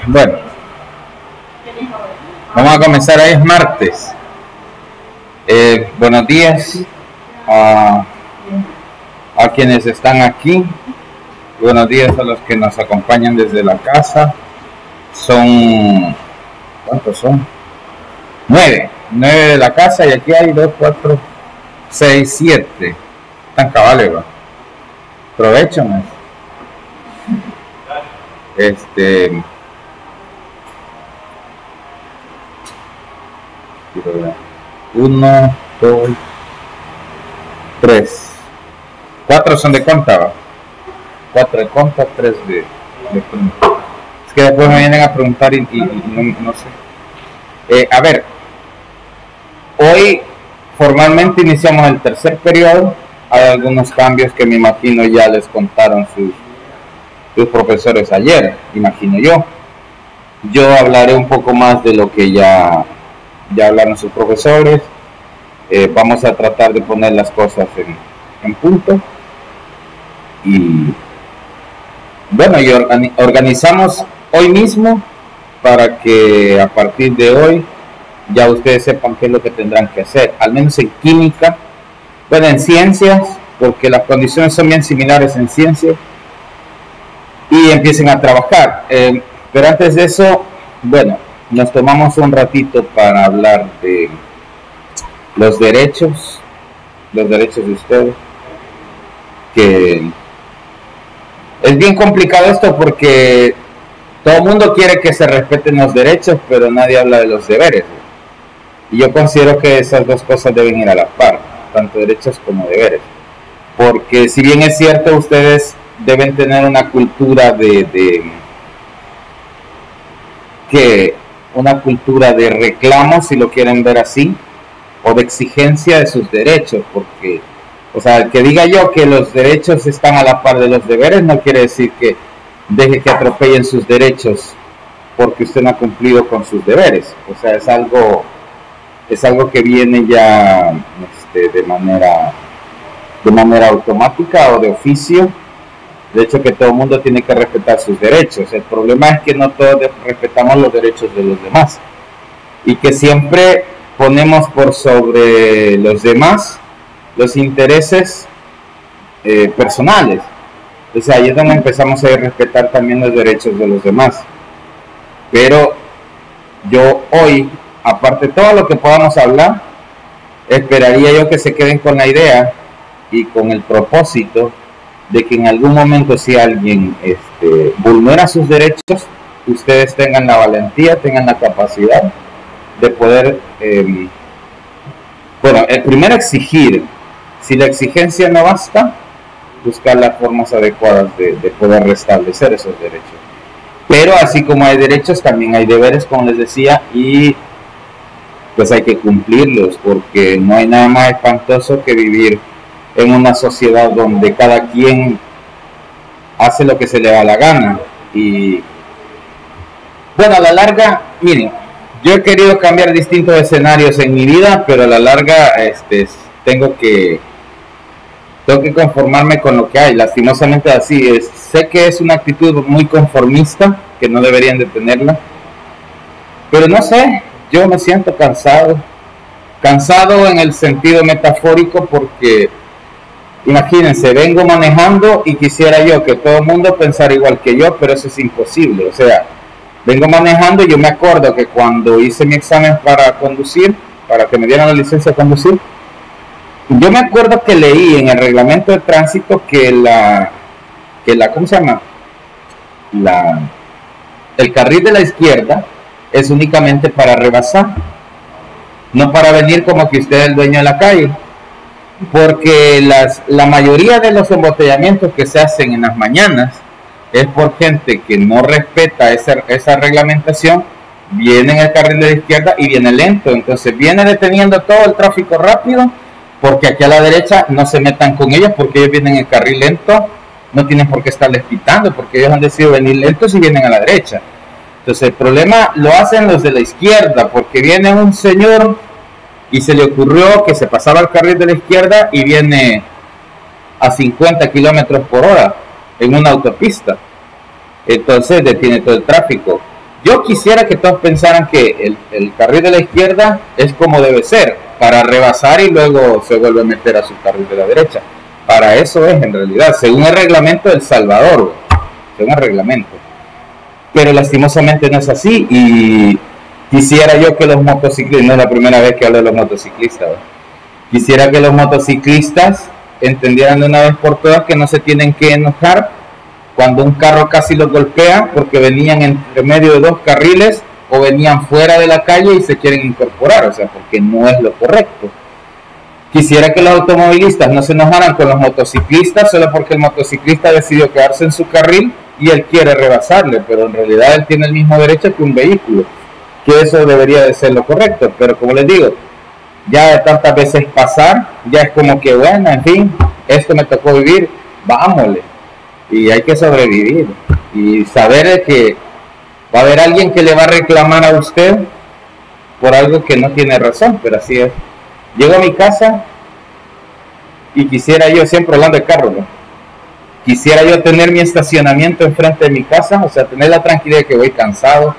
Bueno, vamos a comenzar. Hoy es martes. Buenos días a quienes están aquí. Buenos días a los que nos acompañan desde la casa. ¿Cuántos son? 9 de la casa, y aquí hay 2, 4, 6, 7. Están cabales, ¿va? Provecho, ¿no? 1, 2, 3, 4 son de conta, ¿va? 4 de conta, 3 de conta. Es que después me vienen a preguntar y no sé. A ver, hoy formalmente iniciamos el tercer periodo. Hay algunos cambios que me imagino ya les contaron sus profesores ayer, imagino yo. Yo hablaré un poco más de lo que ya hablaron sus profesores. Vamos a tratar de poner las cosas en punto. Y bueno, organizamos hoy mismo para que a partir de hoy ya ustedes sepan qué es lo que tendrán que hacer, al menos en química, bueno, en ciencias, porque las condiciones son bien similares en ciencias, y empiecen a trabajar. Pero antes de eso, bueno, nos tomamos un ratito para hablar de los derechos de ustedes, que es bien complicado esto porque todo el mundo quiere que se respeten los derechos, pero nadie habla de los deberes. Y yo considero que esas dos cosas deben ir a la par, tanto derechos como deberes. Porque si bien es cierto, ustedes deben tener una cultura una cultura de reclamo, si lo quieren ver así, o de exigencia de sus derechos, porque, o sea, que diga yo que los derechos están a la par de los deberes, no quiere decir que deje que atropellen sus derechos porque usted no ha cumplido con sus deberes. O sea, es algo que viene ya de manera automática o de oficio. De hecho, que todo el mundo tiene que respetar sus derechos. El problema es que no todos respetamos los derechos de los demás, y que siempre ponemos por sobre los demás los intereses personales. O sea, ahí es donde empezamos a respetar también los derechos de los demás. Pero yo hoy, aparte de todo lo que podamos hablar, esperaría yo que se queden con la idea y con el propósito de que en algún momento si alguien vulnera sus derechos, ustedes tengan la valentía, tengan la capacidad de poder, bueno, primero exigir. Si la exigencia no basta, buscar las formas adecuadas de poder restablecer esos derechos. Pero así como hay derechos, también hay deberes, como les decía, y pues hay que cumplirlos, porque no hay nada más espantoso que vivir en una sociedad donde cada quien hace lo que se le da la gana. Y bueno, a la larga, miren, yo he querido cambiar distintos escenarios en mi vida, pero a la larga tengo que conformarme con lo que hay. Lastimosamente así es. Sé que es una actitud muy conformista, que no deberían de tenerla, pero no sé, yo me siento cansado en el sentido metafórico, porque imagínense, vengo manejando y quisiera yo que todo el mundo pensara igual que yo, pero eso es imposible. O sea, vengo manejando y yo me acuerdo que cuando hice mi examen para conducir, para que me dieran la licencia de conducir, yo me acuerdo que leí en el reglamento de tránsito que ¿cómo se llama? El carril de la izquierda es únicamente para rebasar, no para venir como que usted es el dueño de la calle, porque la mayoría de los embotellamientos que se hacen en las mañanas es por gente que no respeta esa reglamentación, viene en el carril de la izquierda y viene lento, entonces viene deteniendo todo el tráfico rápido, porque aquí a la derecha no se metan con ellos, porque ellos vienen en el carril lento, no tienen por qué estarles pitando, porque ellos han decidido venir lentos y vienen a la derecha. Entonces el problema lo hacen los de la izquierda, porque viene un señor y se le ocurrió que se pasaba al carril de la izquierda y viene a 50 kilómetros por hora en una autopista. Entonces detiene todo el tráfico. Yo quisiera que todos pensaran que el carril de la izquierda es como debe ser, para rebasar y luego se vuelve a meter a su carril de la derecha. Para eso es en realidad, según el reglamento de El Salvador, según el reglamento. Pero lastimosamente no es así, y quisiera yo que los motociclistas, no es la primera vez que hablo de los motociclistas, quisiera que los motociclistas entendieran de una vez por todas que no se tienen que enojar cuando un carro casi los golpea porque venían entre medio de dos carriles o venían fuera de la calle y se quieren incorporar, o sea, porque no es lo correcto. Quisiera que los automovilistas no se enojaran con los motociclistas solo porque el motociclista decidió quedarse en su carril y él quiere rebasarle, pero en realidad él tiene el mismo derecho que un vehículo, que eso debería de ser lo correcto. Pero como les digo, ya de tantas veces pasar, ya es como que bueno, en fin, esto me tocó vivir, vámonos, y hay que sobrevivir y saber que va a haber alguien que le va a reclamar a usted por algo que no tiene razón, pero así es. Llego a mi casa y quisiera yo, siempre hablando de carro, ¿no? Quisiera yo tener mi estacionamiento enfrente de mi casa, o sea, tener la tranquilidad de que voy cansado,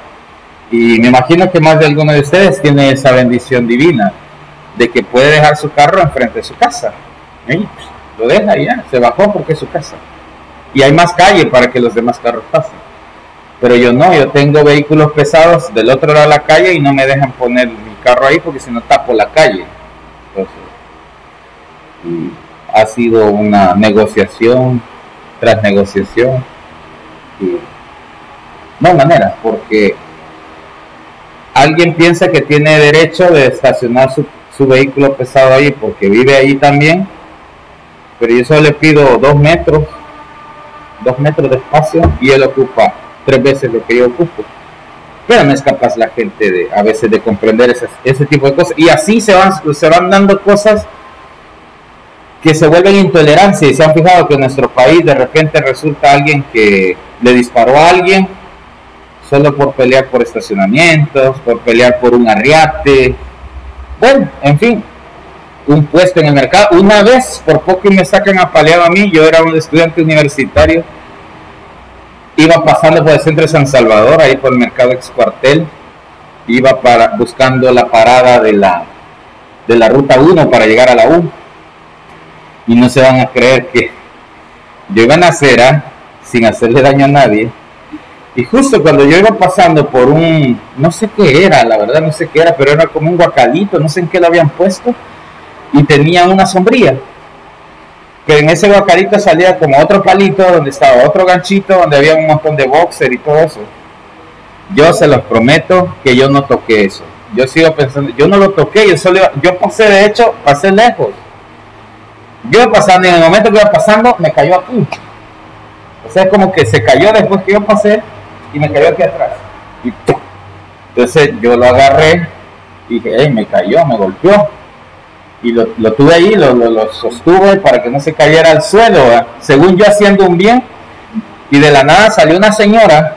y me imagino que más de alguno de ustedes tiene esa bendición divina de que puede dejar su carro enfrente de su casa, ¿sí? Lo deja y ya, se bajó porque es su casa y hay más calle para que los demás carros pasen. Pero yo no, yo tengo vehículos pesados del otro lado de la calle y no me dejan poner mi carro ahí porque si no tapo la calle. Entonces, y ha sido una negociación tras negociación y no hay manera, porque alguien piensa que tiene derecho de estacionar su vehículo pesado ahí porque vive ahí también, pero yo solo le pido 2 metros de espacio y él ocupa 3 veces lo que yo ocupo. Pero no es capaz la gente a veces de comprender ese tipo de cosas, y así se van dando cosas que se vuelven intolerancia. Y se han fijado que en nuestro país de repente resulta alguien que le disparó a alguien solo por pelear por estacionamientos, por pelear por un arriate, bueno, en fin, un puesto en el mercado. Una vez por poco y me sacan apaleado a mí, yo era un estudiante universitario, iba pasando por el centro de San Salvador, ahí por el mercado ex cuartel, iba buscando la parada de la ruta 1 para llegar a la U, y no se van a creer que yo iba en acera sin hacerle daño a nadie, y justo cuando yo iba pasando por no sé qué era, la verdad no sé qué era, pero era como un guacalito, no sé en qué lo habían puesto, y tenía una sombrilla. que en ese guacarito salía como otro palito donde estaba otro ganchito donde había un montón de boxer y todo eso. Yo se los prometo que yo no toqué eso. Yo sigo pensando, yo no lo toqué, yo pasé, de hecho, pasé lejos. Yo iba pasando y en el momento que iba pasando me cayó aquí. O sea, como que se cayó después que yo pasé y me cayó aquí atrás. Y entonces yo lo agarré y dije, hey, me cayó, me golpeó. Y lo tuve ahí, lo sostuve para que no se cayera al suelo, ¿verdad? Según yo haciendo un bien. Y de la nada salió una señora,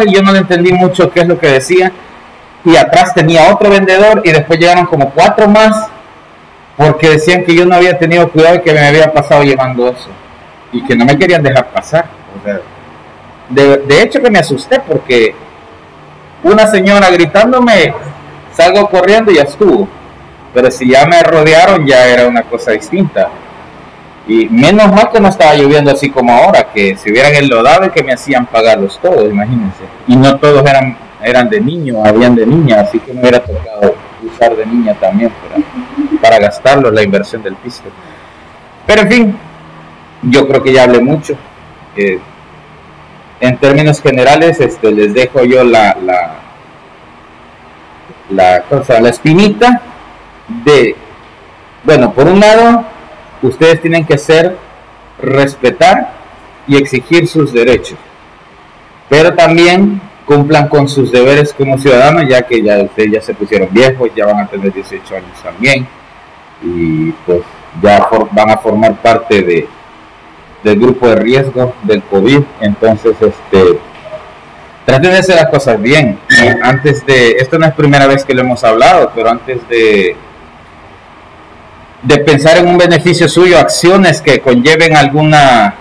y yo no le entendí mucho qué es lo que decía. Y atrás tenía otro vendedor y después llegaron como 4 más porque decían que yo no había tenido cuidado y que me había pasado llevando eso y que no me querían dejar pasar. O sea, de hecho que me asusté porque una señora gritándome, salgo corriendo y ya estuvo. Pero si ya me rodearon ya era una cosa distinta. Y menos mal que no estaba lloviendo así como ahora, que si hubieran enlodado y que me hacían pagarlos todos, imagínense. Y no todos eran de niño, habían de niña, así que me hubiera tocado usar de niña también para gastarlo, la inversión del pisto. Pero en fin, yo creo que ya hablé mucho. En términos generales, les dejo yo la espinita de, bueno, por un lado, ustedes tienen que respetar y exigir sus derechos, pero también cumplan con sus deberes como ciudadanos, ya que ustedes ya se pusieron viejos, ya van a tener 18 años también, y pues ya van a formar parte del grupo de riesgo del COVID. Entonces, traten de hacer las cosas bien. Y antes esto no es primera vez que lo hemos hablado, pero antes de pensar en un beneficio suyo, acciones que conlleven alguna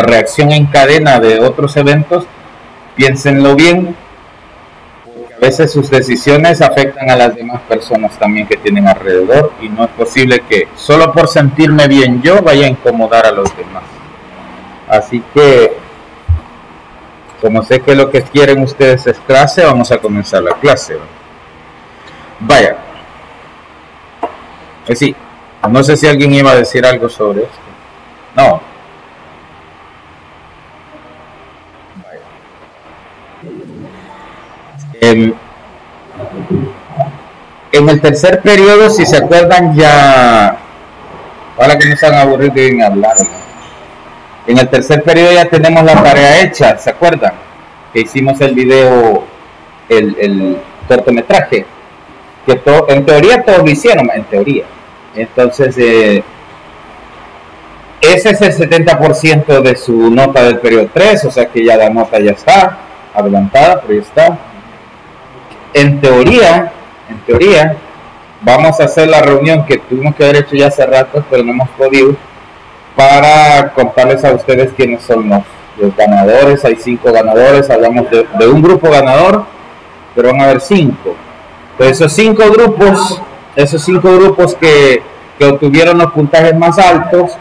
reacción en cadena de otros eventos, piénsenlo bien, porque a veces sus decisiones afectan a las demás personas también que tienen alrededor, y no es posible que solo por sentirme bien yo vaya a incomodar a los demás. Así que, como sé que lo que quieren ustedes es clase, vamos a comenzar la clase. Vaya. Sí, no sé si alguien iba a decir algo sobre esto. No. En el tercer periodo, si se acuerdan, ya, ahora que no se han aburrido en hablar, ¿no? En el tercer periodo ya tenemos la tarea hecha, ¿se acuerdan? Que hicimos el video, el cortometraje, que en teoría todos lo hicieron, en teoría. Entonces, ese es el 70% de su nota del periodo 3, o sea que ya la nota ya está adelantada, pero ya está. En teoría, vamos a hacer la reunión que tuvimos que haber hecho ya hace rato, pero no hemos podido, para contarles a ustedes quiénes son los ganadores. Hay 5 ganadores, hablamos de un grupo ganador, pero van a haber 5. Entonces, esos 5 grupos que obtuvieron los puntajes más altos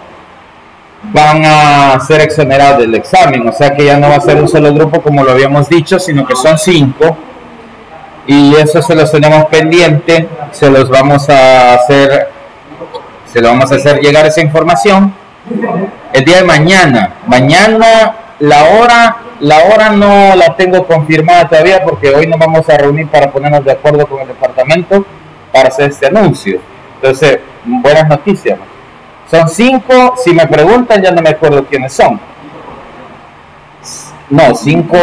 van a ser exonerados del examen, o sea que ya no va a ser un solo grupo como lo habíamos dicho, sino que son 5. Y eso se los tenemos pendiente, se lo vamos a hacer llegar esa información el día de mañana. Mañana la hora no la tengo confirmada todavía, porque hoy nos vamos a reunir para ponernos de acuerdo con el departamento para hacer este anuncio. Entonces, buenas noticias, ¿no? Son 5, si me preguntan ya no me acuerdo quiénes son. No, 5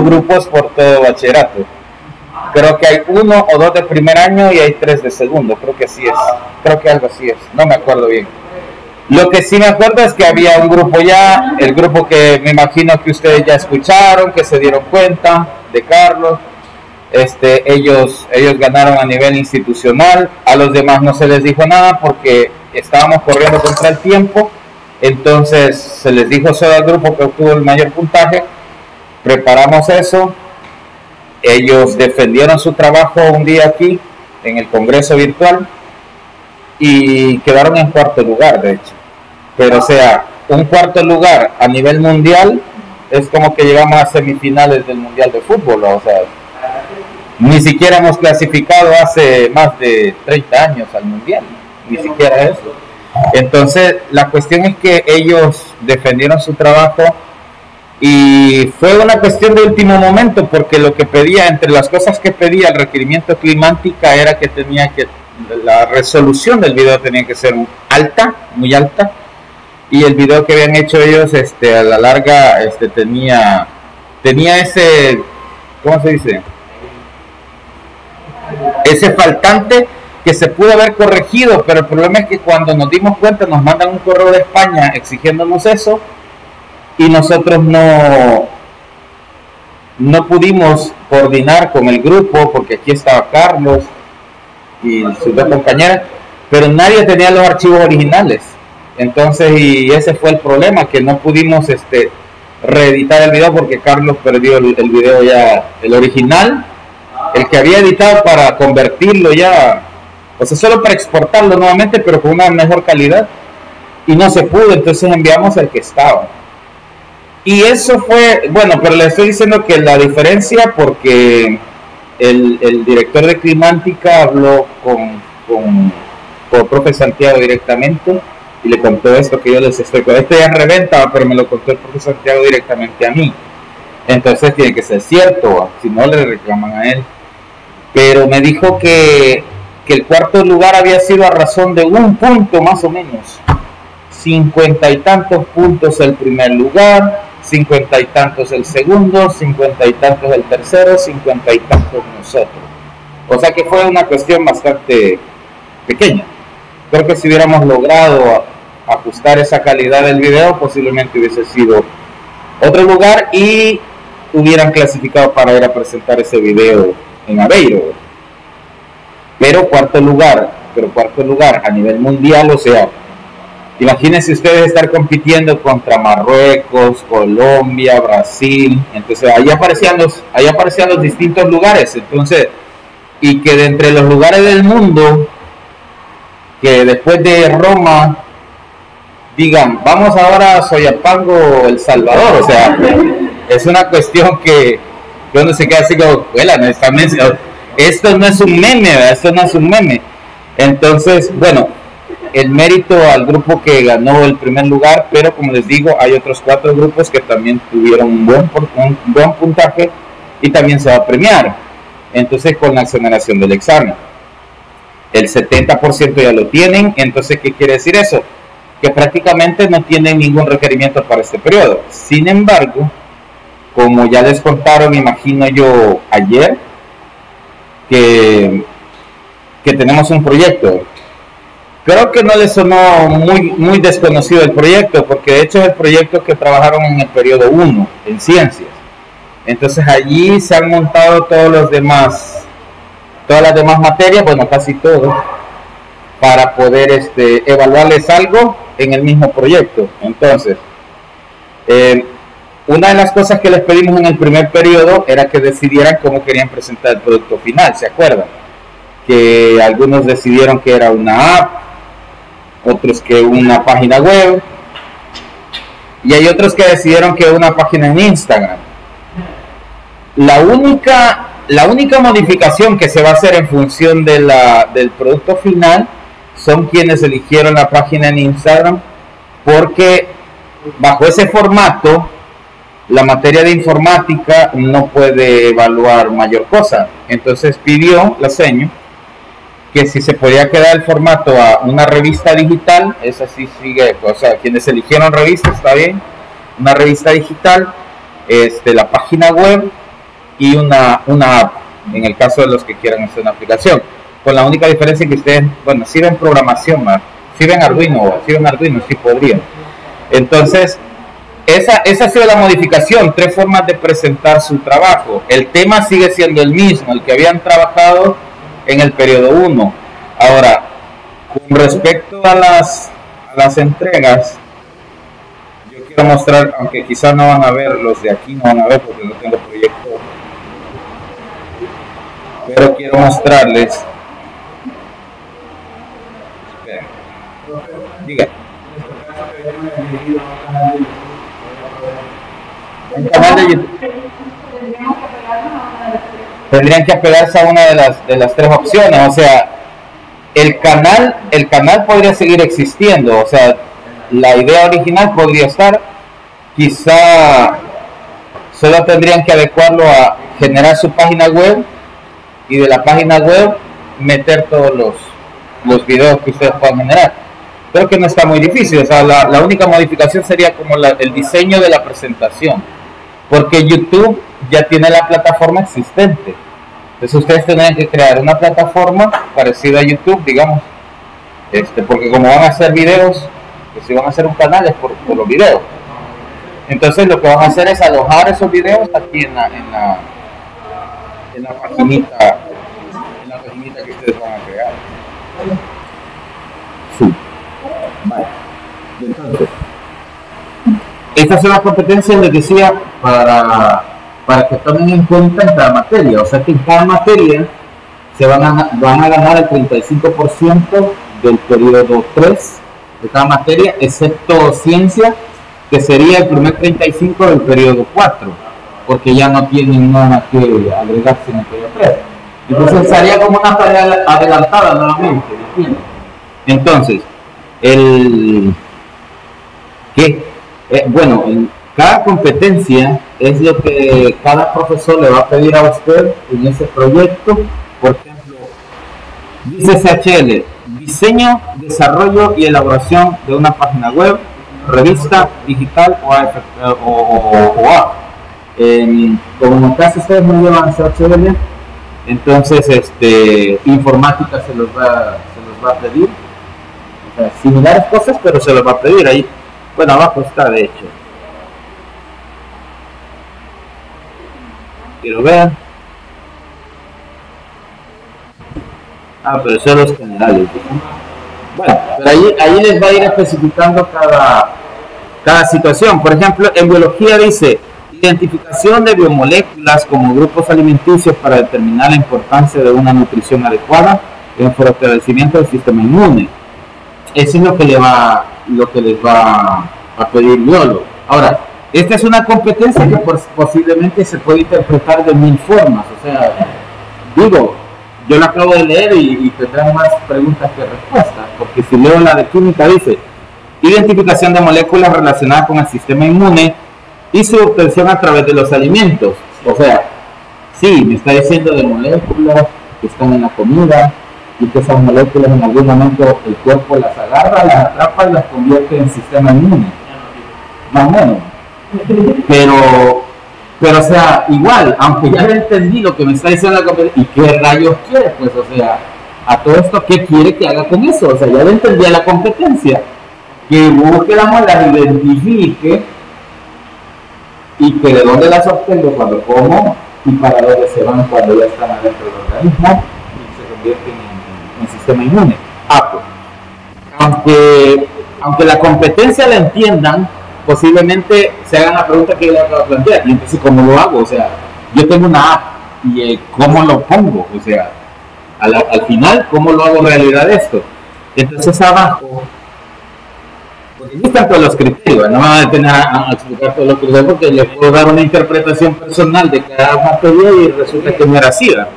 grupos por todo bachillerato. Creo que hay 1 o 2 de primer año y hay 3 de segundo, creo que así es. Creo que algo así es, no me acuerdo bien. Lo que sí me acuerdo es que había un grupo ya, el grupo que me imagino que ustedes ya escucharon, que se dieron cuenta, de Carlos. Ellos ganaron a nivel institucional, a los demás no se les dijo nada porque estábamos corriendo contra el tiempo. Entonces se les dijo solo al grupo que obtuvo el mayor puntaje. Preparamos eso, ellos defendieron su trabajo un día aquí en el congreso virtual y quedaron en 4º lugar, de hecho. Pero o sea, un 4º lugar a nivel mundial es como que llegamos a semifinales del mundial de fútbol, o sea, ni siquiera hemos clasificado hace más de 30 años al mundial, ni siquiera eso. Entonces la cuestión es que ellos defendieron su trabajo y fue una cuestión de último momento, porque lo que pedía, entre las cosas que pedía el requerimiento Climática, era que la resolución del video tenía que ser alta, muy alta, y el video que habían hecho ellos a la larga tenía ese, ¿cómo se dice? Ese faltante que se pudo haber corregido, pero el problema es que cuando nos dimos cuenta nos mandan un correo de España exigiéndonos eso, y nosotros no pudimos coordinar con el grupo, porque aquí estaba Carlos y sus dos compañeras, pero nadie tenía los archivos originales. Entonces, y ese fue el problema, que no pudimos reeditar el video, porque Carlos perdió el video ya, el original, el que había editado, para convertirlo ya, o sea, solo para exportarlo nuevamente, pero con una mejor calidad, y no se pudo. Entonces enviamos el que estaba. Y eso fue, bueno, pero le estoy diciendo que la diferencia, porque el director de Climática habló con el profe Santiago directamente, y le contó esto que yo les estoy con esto ya en reventa, pero me lo contó el profe Santiago directamente a mí. Entonces tiene que ser cierto, si no le reclaman a él. Pero me dijo que el cuarto lugar había sido a razón de un punto más o menos, 50 y tantos puntos el primer lugar, 50 y tantos el segundo, 50 y tantos el tercero, 50 y tantos nosotros. O sea que fue una cuestión bastante pequeña. Creo que si hubiéramos logrado ajustar esa calidad del video, posiblemente hubiese sido otro lugar y hubieran clasificado para ir a presentar ese video en Aveiro. Pero cuarto lugar a nivel mundial, o sea, imagínense ustedes estar compitiendo contra Marruecos, Colombia, Brasil. Entonces ahí aparecían los distintos lugares. Entonces, y que de entre los lugares del mundo, que después de Roma digan, vamos ahora a Soyapango, El Salvador. O sea, es una cuestión que uno se queda así como, esto no es un meme, ¿verdad? Esto no es un meme. Entonces, bueno, el mérito al grupo que ganó el primer lugar, pero como les digo, hay otros 4 grupos que también tuvieron un buen puntaje y también se va a premiar. Entonces, con la exoneración del examen, el 70% ya lo tienen. Entonces, ¿qué quiere decir eso? Que prácticamente no tienen ningún requerimiento para este periodo. Sin embargo, como ya les contaron, me imagino yo, ayer, que tenemos un proyecto. Creo que no les sonó muy desconocido el proyecto, porque de hecho es el proyecto que trabajaron en el periodo 1, en ciencias. Entonces allí se han montado todas las demás materias, bueno, casi todo, para poder evaluarles algo en el mismo proyecto. Entonces, una de las cosas que les pedimos en el primer periodo era que decidieran cómo querían presentar el producto final, ¿se acuerdan? Que algunos decidieron que era una app, otros que una página web, y hay otros que decidieron que una página en Instagram. La única modificación que se va a hacer en función de del producto final son quienes eligieron la página en Instagram, porque bajo ese formato la materia de informática no puede evaluar mayor cosa. Entonces pidió la seño que si se podía quedar el formato a una revista digital, esa sí sigue, o sea, quienes eligieron revista está bien, una revista digital, la página web y una app, en el caso de los que quieran hacer una aplicación, con la única diferencia que ustedes, bueno, si ven programación, si ven Arduino, sí podrían. Entonces, esa ha sido la modificación, 3 formas de presentar su trabajo. El tema sigue siendo el mismo, el que habían trabajado en el periodo 1. Ahora, con respecto a las entregas, yo quiero mostrar, aunque quizás no van a ver, los de aquí no van a ver porque no tengo proyecto, pero quiero mostrarles. Esperen. Diga. Un canal de YouTube. Tendrían que apegarse a una de las 3 opciones, o sea, el canal podría seguir existiendo, o sea, la idea original podría estar, quizá solo tendrían que adecuarlo a generar su página web y de la página web meter todos los videos que ustedes puedan generar. Creo que no está muy difícil, o sea, la única modificación sería como el diseño de la presentación, porque YouTube ya tiene la plataforma existente. Entonces ustedes tendrían que crear una plataforma parecida a YouTube, digamos, porque como van a hacer videos, pues si van a hacer un canal es por los videos. Entonces lo que van a hacer es alojar esos videos aquí en la paginita, que ustedes van a crear. Sí. Vale. Entonces, estas son las competencias, les decía, para que tomen en cuenta en cada materia. O sea que en cada materia se van a ganar el 35% del periodo 3 de cada materia, excepto ciencia, que sería el primer 35 del periodo 4, porque ya no tienen nada que agregarse en el periodo 3. Entonces sería como una tarea adelantada nuevamente. Entonces, bueno, cada competencia es lo que cada profesor le va a pedir a usted en ese proyecto. Por ejemplo, dice CHL, diseño, desarrollo y elaboración de una página web, revista digital o app. Como en el caso ustedes no llevan CHL, entonces informática se los va a pedir, o sea, similares cosas, pero se los va a pedir ahí. Bueno, abajo está, de hecho. Quiero ver. Pero son los generales, ¿no? Bueno, pero ahí les va a ir especificando cada situación. Por ejemplo, en biología dice identificación de biomoléculas como grupos alimenticios para determinar la importancia de una nutrición adecuada en fortalecimiento del sistema inmune. Eso es lo que les va a pedir biólogo. Ahora, esta es una competencia que posiblemente se puede interpretar de 1000 formas. O sea, digo, yo la acabo de leer y tendrán más preguntas que respuestas, porque si leo la de química dice identificación de moléculas relacionadas con el sistema inmune y su obtención a través de los alimentos. O sea, sí, me está diciendo de moléculas que están en la comida y que esas moléculas en algún momento el cuerpo las agarra, las atrapa y las convierte en sistema inmune. Más o menos. Pero o sea, igual, aunque ya le entendí lo que me está diciendo la competencia, ¿y qué rayos quiere? Pues, o sea, a todo esto, ¿qué quiere que haga con eso? O sea, ya le entendí a la competencia. Que busque la mola, identifique y que de dónde las obtengo cuando como y para dónde se van cuando ya están adentro del organismo y se convierten en sistema inmune. Pues, aunque la competencia la entiendan, posiblemente se hagan la pregunta que yo le acabo de plantear. Y entonces, ¿cómo lo hago? O sea, yo tengo una app y ¿cómo lo pongo? O sea, al final, ¿cómo lo hago realidad esto? Entonces, abajo, porque aquí están todos los criterios, no me voy a detener a explicar todos los criterios porque les puedo dar una interpretación personal de cada materia y resulta que no era así, ¿verdad?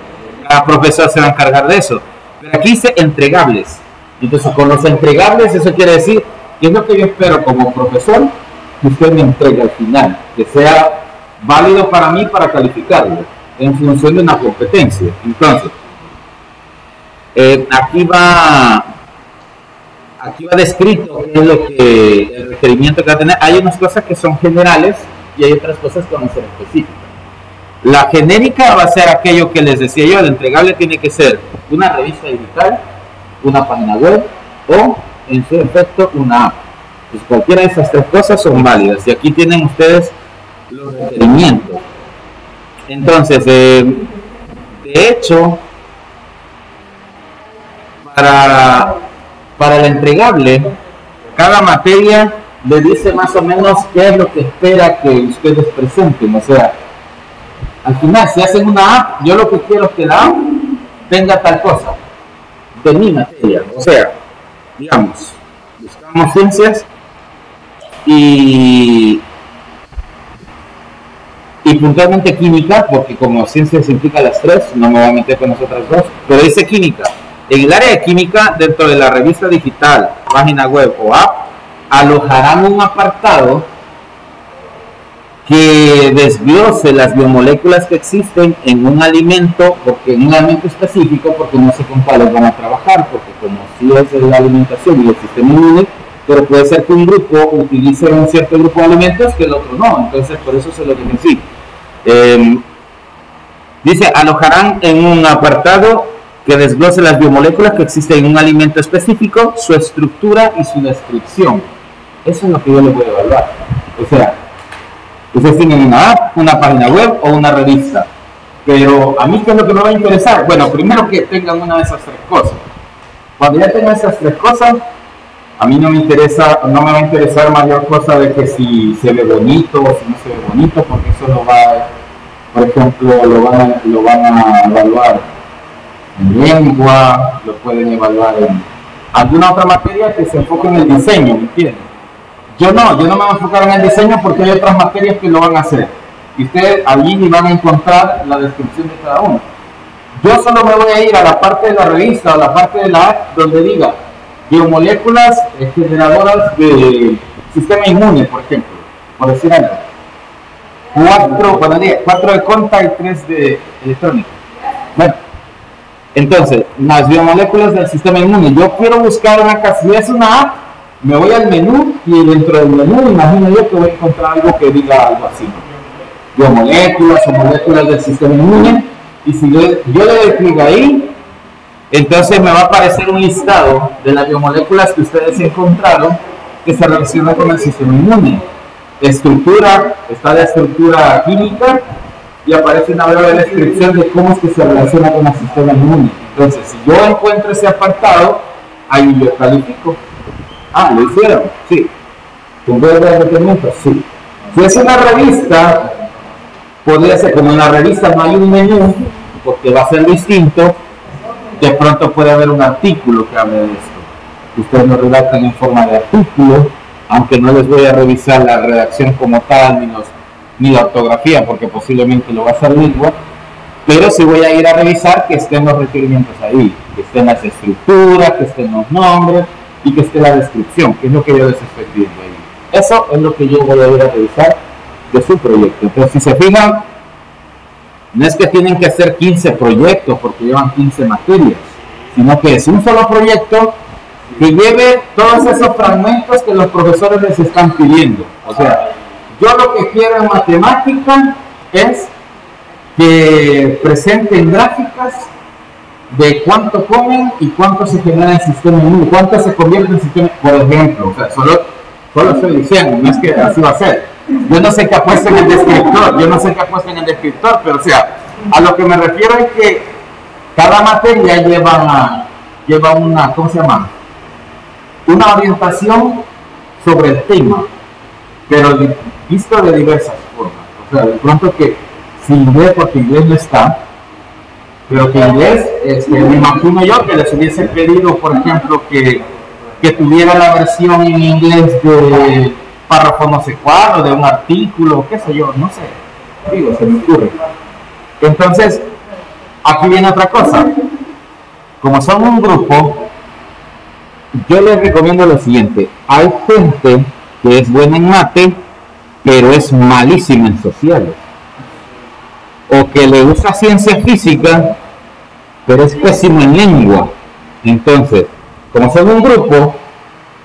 Cada profesor se va a encargar de eso. Pero aquí dice entregables. Entonces, con los entregables, eso quiere decir que es lo que yo espero como profesor que usted me entregue al final, que sea válido para mí para calificarlo en función de una competencia. Entonces, aquí va descrito qué es lo que el requerimiento que va a tener. Hay unas cosas que son generales y hay otras cosas que van a ser específicas. La genérica va a ser aquello que les decía yo, el entregable tiene que ser una revista digital, una página web o, en su efecto, una app. Pues cualquiera de esas tres cosas son válidas y aquí tienen ustedes los requerimientos. Entonces, de hecho, para el entregable, cada materia le dice más o menos qué es lo que espera que ustedes presenten. O sea, al final, si hacen una app, yo lo que quiero es que la app tenga tal cosa de mi materia. O sea, digamos, buscamos ciencias y puntualmente química, porque como ciencias implica las tres, no me voy a meter con las otras dos, pero dice química. En el área de química, dentro de la revista digital, página web o app, alojarán un apartado que desglose las biomoléculas que existen en un alimento, porque en un alimento específico, porque no sé con cuáles van a trabajar, porque como si es la alimentación y el sistema inmune, pero puede ser que un grupo utilice un cierto grupo de alimentos que el otro no, entonces por eso se lo dije así. Dice, alojarán en un apartado que desglose las biomoléculas que existen en un alimento específico, su estructura y su descripción. Eso es lo que yo les voy a evaluar. O sea, ustedes tienen una app, una página web o una revista. Pero a mí, ¿qué es lo que me va a interesar? Bueno, primero que tengan una de esas tres cosas. Cuando ya tengan esas tres cosas, a mí no me va a interesar mayor cosa de que si se ve bonito o si no se ve bonito, porque eso lo va, por ejemplo, lo van a evaluar en lengua, lo pueden evaluar en alguna otra materia que se enfoque en el diseño, ¿me entienden? Yo no me voy a enfocar en el diseño porque hay otras materias que lo van a hacer. Y ustedes allí van a encontrar la descripción de cada uno. Yo solo me voy a ir a la parte de la revista o la parte de la app donde diga biomoléculas generadoras de sistema inmune, por ejemplo, por decir algo. 4 de conta y 3 de electrónica. Bueno, entonces, las biomoléculas del sistema inmune. Yo quiero buscar una casilla, es una app, me voy al menú y dentro del menú imagino yo que voy a encontrar algo que diga algo así. Biomoléculas o moléculas del sistema inmune. Y si yo le doy clic ahí, entonces me va a aparecer un listado de las biomoléculas que ustedes encontraron que se relacionan con el sistema inmune. Estructura, está la estructura química y aparece una breve descripción de cómo es que se relaciona con el sistema inmune. Entonces, si yo encuentro ese apartado, ahí yo califico. Ah, ¿lo hicieron? Sí. ¿Con qué requerimientos? Sí. Si es una revista, podría ser como en la revista no hay un menú, porque va a ser distinto, de pronto puede haber un artículo que hable de esto. Ustedes lo redactan en forma de artículo, aunque no les voy a revisar la redacción como tal, ni la ortografía, porque posiblemente lo va a hacer lengua, pero sí voy a ir a revisar que estén los requerimientos ahí, que estén las estructuras, que estén los nombres y que esté la descripción, que es lo que yo les estoy pidiendo ahí. Eso es lo que yo voy a ir a revisar de su proyecto. Entonces, si se fijan, no es que tienen que hacer 15 proyectos porque llevan 15 materias, sino que es un solo proyecto que lleve todos esos fragmentos que los profesores les están pidiendo. O sea, yo lo que quiero en matemática es que presenten gráficas de cuánto comen y cuánto se genera en el sistema inmune, cuánto se convierte en sistema, por ejemplo. O sea, solo estoy diciendo, no es que así va a ser. Yo no sé qué apuesta en el descriptor, pero o sea, a lo que me refiero es que cada materia lleva una, ¿cómo se llama? Una orientación sobre el tema, pero visto de diversas formas. O sea, de pronto que si inglés, porque inglés no está, pero que inglés, me imagino yo que les hubiese pedido, por ejemplo, que tuviera la versión en inglés de párrafo no sé cuál, o de un artículo, qué sé yo, no sé, digo, se me ocurre. Entonces, aquí viene otra cosa. Como son un grupo, yo les recomiendo lo siguiente: hay gente que es buena en mate, pero es malísima en sociales, o que le gusta ciencia física, pero es pésimo en lengua. Entonces, como son un grupo,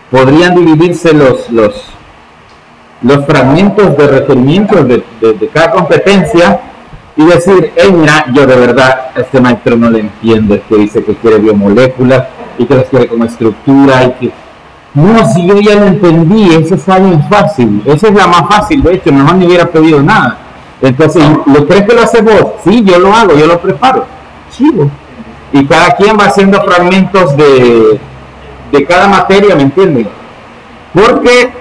podrían dividirse los fragmentos de requerimientos de cada competencia y decir, mira, yo de verdad a este maestro no le entiendo, es que dice que quiere biomoléculas y que las quiere como estructura y que... No, si yo ya lo entendí, esa es algo fácil, esa es la más fácil, de hecho, mejor no hubiera pedido nada. Entonces, ¿lo crees que lo haces vos? Sí, yo lo hago, yo lo preparo. Chivo. Y cada quien va haciendo fragmentos de cada materia, ¿me entienden? Porque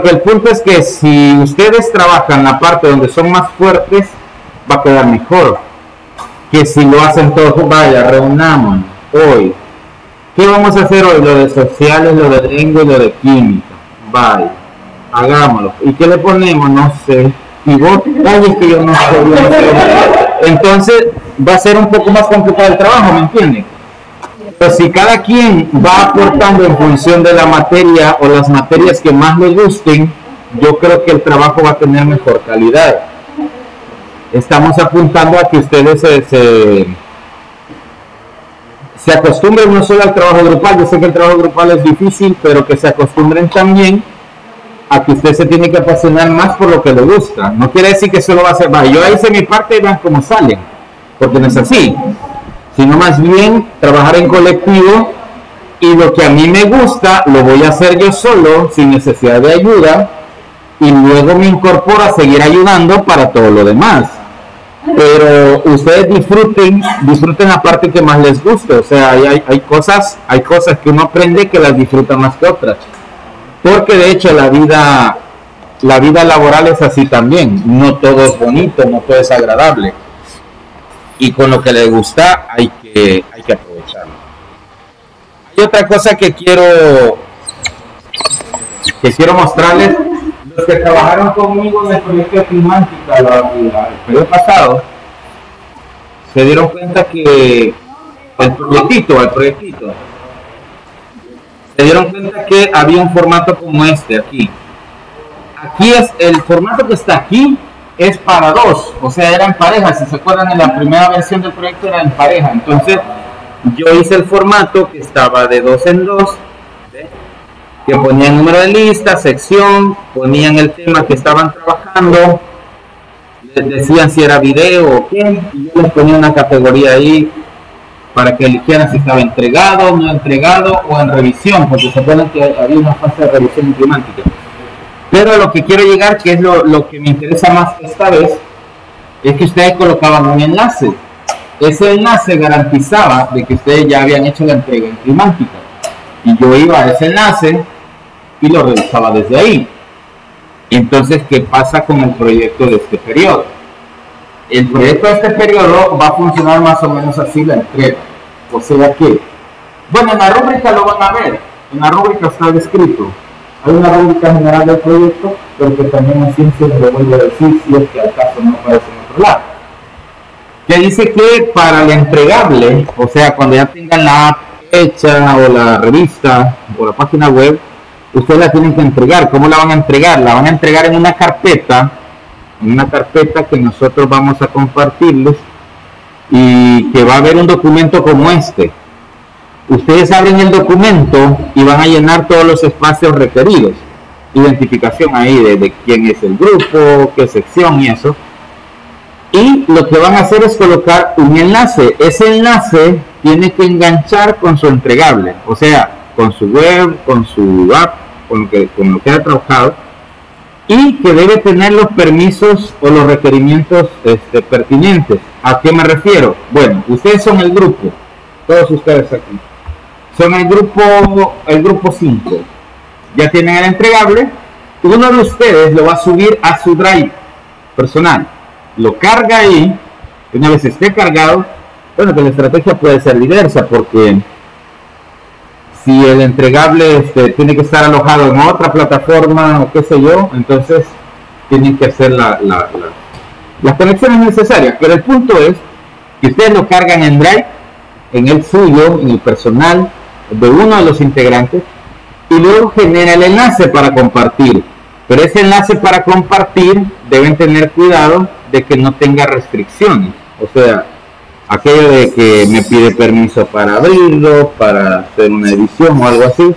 el punto es que si ustedes trabajan la parte donde son más fuertes, va a quedar mejor que si lo hacen todos. Vaya, reunamos hoy. ¿Qué vamos a hacer hoy? Lo de sociales, lo de lengua y lo de química. Vaya, hagámoslo. ¿Y qué le ponemos? No sé. Y vos, ay, es que yo no sé. Entonces va a ser un poco más complicado el trabajo, ¿me entienden? Pues si cada quien va aportando en función de la materia o las materias que más le gusten, yo creo que el trabajo va a tener mejor calidad. Estamos apuntando a que ustedes se acostumbren no solo al trabajo grupal. Yo sé que el trabajo grupal es difícil, pero que se acostumbren también a que usted se tiene que apasionar más por lo que le gusta. No quiere decir que solo va a ser, yo hice mi parte y vean cómo salen, porque no es así, sino más bien trabajar en colectivo, y lo que a mí me gusta lo voy a hacer yo solo, sin necesidad de ayuda, y luego me incorporo a seguir ayudando para todo lo demás. Pero ustedes disfruten la parte que más les guste. O sea, hay cosas que uno aprende que las disfruta más que otras, porque de hecho la vida laboral es así también. No todo es bonito, no todo es agradable, y con lo que les gusta hay que aprovecharlo. Hay otra cosa que quiero mostrarles. Los que trabajaron conmigo en el proyecto de Climántica el periodo pasado se dieron cuenta que el proyectito se dieron cuenta que había un formato como este aquí es el formato que está aquí, es para dos, o sea, era en pareja. Si se acuerdan, en la primera versión del proyecto era en pareja. Entonces yo hice el formato que estaba de 2 en 2, que ponían número de lista, sección, ponían el tema que estaban trabajando, les decían si era video o qué, y yo les ponía una categoría ahí para que eligieran si estaba entregado, no entregado o en revisión, porque se acuerdan que había una fase de revisión climática. Pero a lo que quiero llegar, que es lo que me interesa más esta vez, es que ustedes colocaban un enlace. Ese enlace garantizaba de que ustedes ya habían hecho la entrega en climática, y yo iba a ese enlace y lo revisaba desde ahí. Entonces, ¿qué pasa con el proyecto de este periodo? El proyecto de este periodo va a funcionar más o menos así, la entrega. O sea que, bueno, en la rúbrica lo van a ver, en la rúbrica está descrito. Hay una rúbrica general del proyecto, pero que también en ciencias lo vuelvo a decir, si es que al caso no aparece en otro lado. Que dice que para el entregable, o sea, cuando ya tengan la app hecha, o la revista, o la página web, ustedes la tienen que entregar. ¿Cómo la van a entregar? La van a entregar en una carpeta que nosotros vamos a compartirles, y que va a haber un documento como este. Ustedes abren el documento y van a llenar todos los espacios requeridos, identificación ahí de quién es el grupo, qué sección y eso, y lo que van a hacer es colocar un enlace. Ese enlace tiene que enganchar con su entregable, o sea, con su web, con su app, con lo que ha trabajado, y que debe tener los permisos o los requerimientos pertinentes. ¿A qué me refiero? Bueno, ustedes son el grupo, todos ustedes aquí son el grupo 5, ya tienen el entregable. Uno de ustedes lo va a subir a su drive personal, lo carga ahí. Una vez esté cargado, bueno, que la estrategia puede ser diversa, porque si el entregable tiene que estar alojado en otra plataforma o qué sé yo, entonces tienen que hacer las conexiones necesarias. Pero el punto es que ustedes lo cargan en Drive, en el suyo, en el personal de uno de los integrantes, y luego genera el enlace para compartir. Pero ese enlace para compartir deben tener cuidado de que no tenga restricciones, o sea, aquello de que me pide permiso para abrirlo, para hacer una edición o algo así.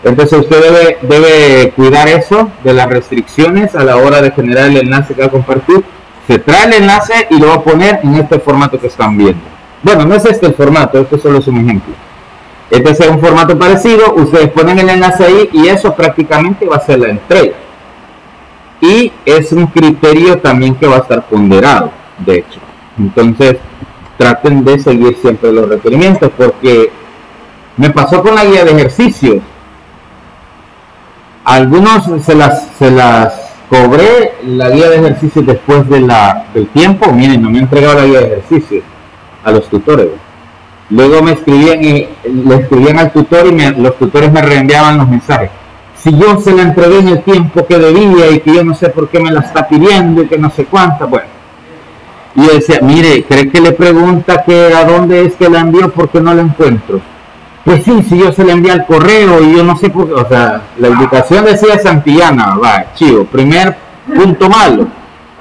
Entonces usted debe cuidar eso de las restricciones a la hora de generar el enlace que va a compartir. Se trae el enlace y lo va a poner en este formato que están viendo. Bueno, no es este el formato, este solo es un ejemplo. Este es un formato parecido, ustedes ponen el enlace ahí y eso prácticamente va a ser la entrega. Y es un criterio también que va a estar ponderado, de hecho. Entonces, traten de seguir siempre los requerimientos, porque me pasó con la guía de ejercicios. Algunos se las cobré la guía de ejercicios después del tiempo. Miren, no me han entregado la guía de ejercicios a los tutores. Luego le escribían al tutor y los tutores me reenviaban los mensajes. Si yo se la entregué en el tiempo que debía y que yo no sé por qué me la está pidiendo y que no sé cuánta, bueno. Y yo decía, mire, ¿cree que le pregunta que a dónde es que la envió porque no la encuentro? Pues sí, si yo se le envía el correo y yo no sé por qué, o sea, la indicación decía Santillana, va, chivo, primer punto malo,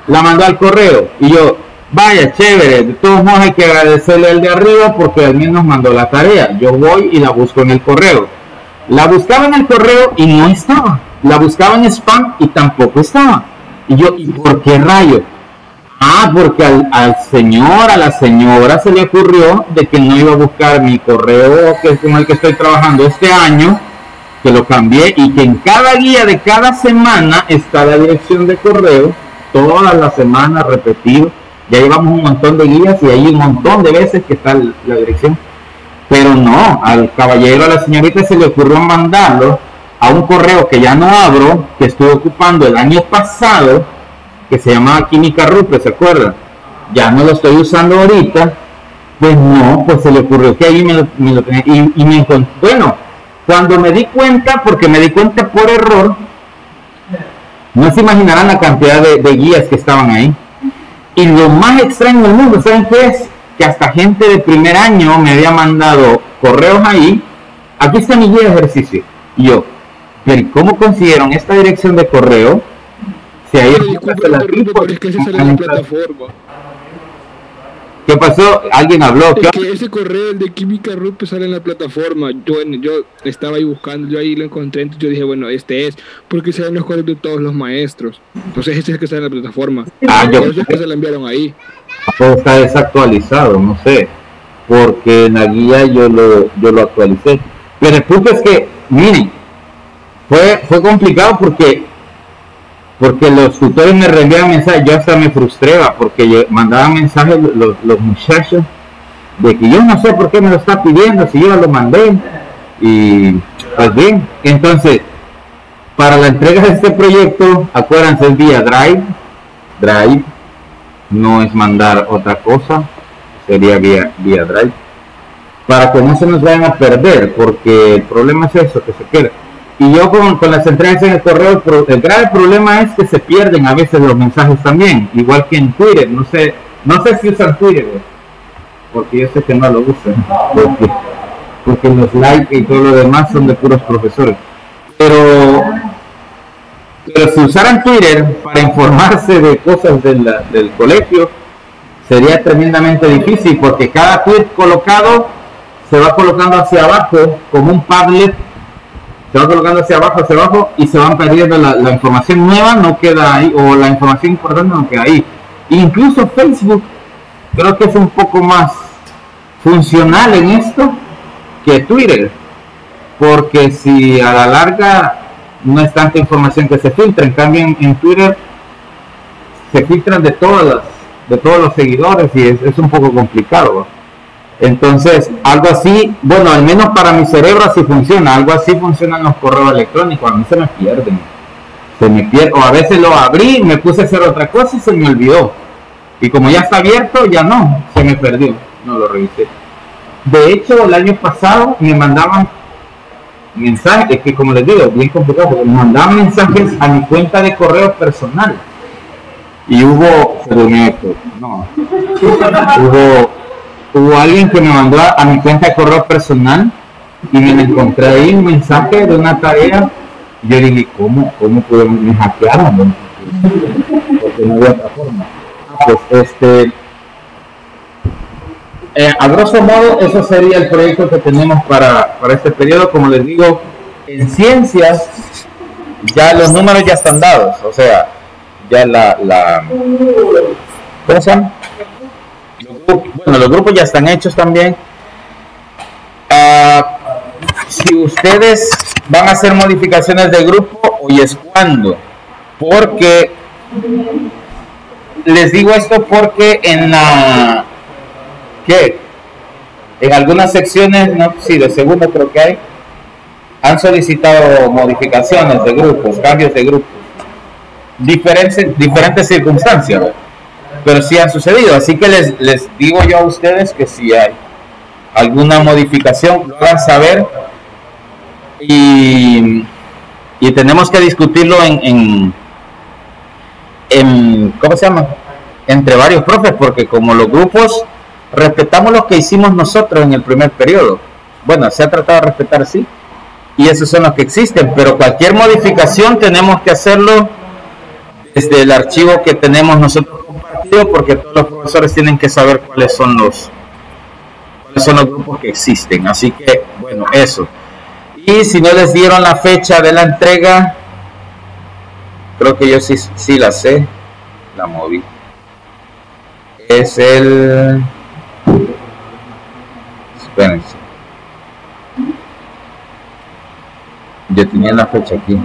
la mandó al correo y yo, vaya, chévere, de todos modos hay que agradecerle al de arriba porque al menos mandó la tarea, yo voy y la busco en el correo, la buscaba en el correo y no estaba, la buscaba en spam y tampoco estaba, y yo, ¿y por qué rayo? Ah, porque al señor, a la señora se le ocurrió de que no iba a buscar mi correo que es con el que estoy trabajando este año, que lo cambié y que en cada guía de cada semana está la dirección de correo, todas las semanas repetido. Ya llevamos un montón de guías y hay un montón de veces que está la dirección. Pero no, al caballero, a la señorita se le ocurrió mandarlo a un correo que ya no abro, que estuve ocupando el año pasado, que se llamaba Química Rupe, ¿se acuerdan? Ya no lo estoy usando ahorita, pues no, pues se le ocurrió que ahí me lo tenía, y me encontré, bueno, cuando me di cuenta, porque me di cuenta por error, no se imaginarán la cantidad de guías que estaban ahí, y lo más extraño del mundo, ¿saben qué es? Que hasta gente de primer año me había mandado correos ahí, aquí está mi guía de ejercicio, y yo, pero ¿cómo consiguieron esta dirección de correo? Pero es que ese sale en la plataforma. ¿Qué pasó? ¿Alguien habló? Es que ese correo, el de Química Rupe, sale en la plataforma. Yo estaba ahí buscando, yo ahí lo encontré, entonces yo dije, bueno, este es, porque salen los correos de todos los maestros. Entonces ese es el que sale en la plataforma. Por eso es que se lo enviaron ahí. Todo está desactualizado, no sé, porque en la guía yo lo actualicé. Pero el punto es que, miren, fue complicado porque los tutores me reenviaban mensajes, yo hasta me frustraba porque mandaban mensajes los muchachos de que yo no sé por qué me lo está pidiendo si yo lo mandé, y pues bien, entonces para la entrega de este proyecto, acuérdense, es vía Drive, no es mandar otra cosa, sería vía Drive, para que no se nos vayan a perder, porque el problema es eso, que se queda. Y yo con las entregas en el correo, el grave problema es que se pierden a veces los mensajes también, igual que en Twitter. No sé si usan Twitter, porque yo sé que no lo usan, porque los likes y todo lo demás son de puros profesores. Pero si usaran Twitter para informarse de cosas del colegio, sería tremendamente difícil, porque cada tweet colocado se va colocando hacia abajo como un Padlet. Se va colocando hacia abajo y se van perdiendo la información nueva, no queda ahí, o la información importante no queda ahí. Incluso Facebook creo que es un poco más funcional en esto que Twitter, porque si a la larga no es tanta información que se filtra, en cambio en Twitter se filtran de todos los seguidores y es un poco complicado, ¿no? Entonces, algo así, bueno, al menos para mi cerebro así funciona, algo así funcionan los correos electrónicos, a mí se me pierden, o a veces lo abrí, me puse a hacer otra cosa y se me olvidó, y como ya está abierto, ya no, se me perdió, no lo revisé. De hecho, el año pasado me mandaban mensajes, es que como les digo, bien complicado, porque me mandaban mensajes a mi cuenta de correo personal, y hubo alguien que me mandó a mi cuenta de correo personal y me encontré ahí un mensaje de una tarea. Yo dije, ¿cómo podemos me hackearon? Porque no había otra forma. Pues a grosso modo, eso sería el proyecto que tenemos para este periodo. Como les digo, en ciencias ya los números ya están dados, o sea, ya ¿cómo se llama? Bueno, los grupos ya están hechos también. Si ustedes van a hacer modificaciones de grupo, hoy es cuando, porque les digo esto porque en algunas secciones, no, sí, de segundo creo que han solicitado modificaciones de grupos, cambios de grupos, diferentes circunstancias, pero sí han sucedido, así que les digo yo a ustedes que si hay alguna modificación, lo hagan saber, y tenemos que discutirlo en ¿cómo se llama? Entre varios profes, porque como los grupos respetamos lo que hicimos nosotros en el primer periodo, bueno, se ha tratado de respetar, sí, y esos son los que existen, pero cualquier modificación tenemos que hacerlo desde el archivo que tenemos nosotros compartido, porque todos los profesores tienen que saber cuáles son los grupos que existen. Así que, bueno, eso. Y si no les dieron la fecha de la entrega, creo que yo sí la sé, la moví. Es el... Espérense. Yo tenía la fecha aquí.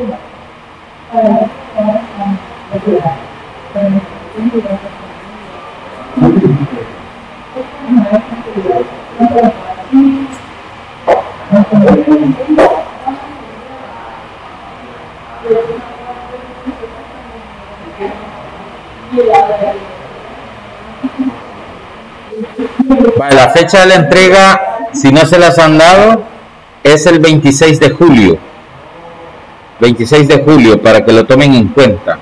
Vale, la fecha de la entrega, si no se las han dado, es el 26 de julio. 26 de julio, para que lo tomen en cuenta.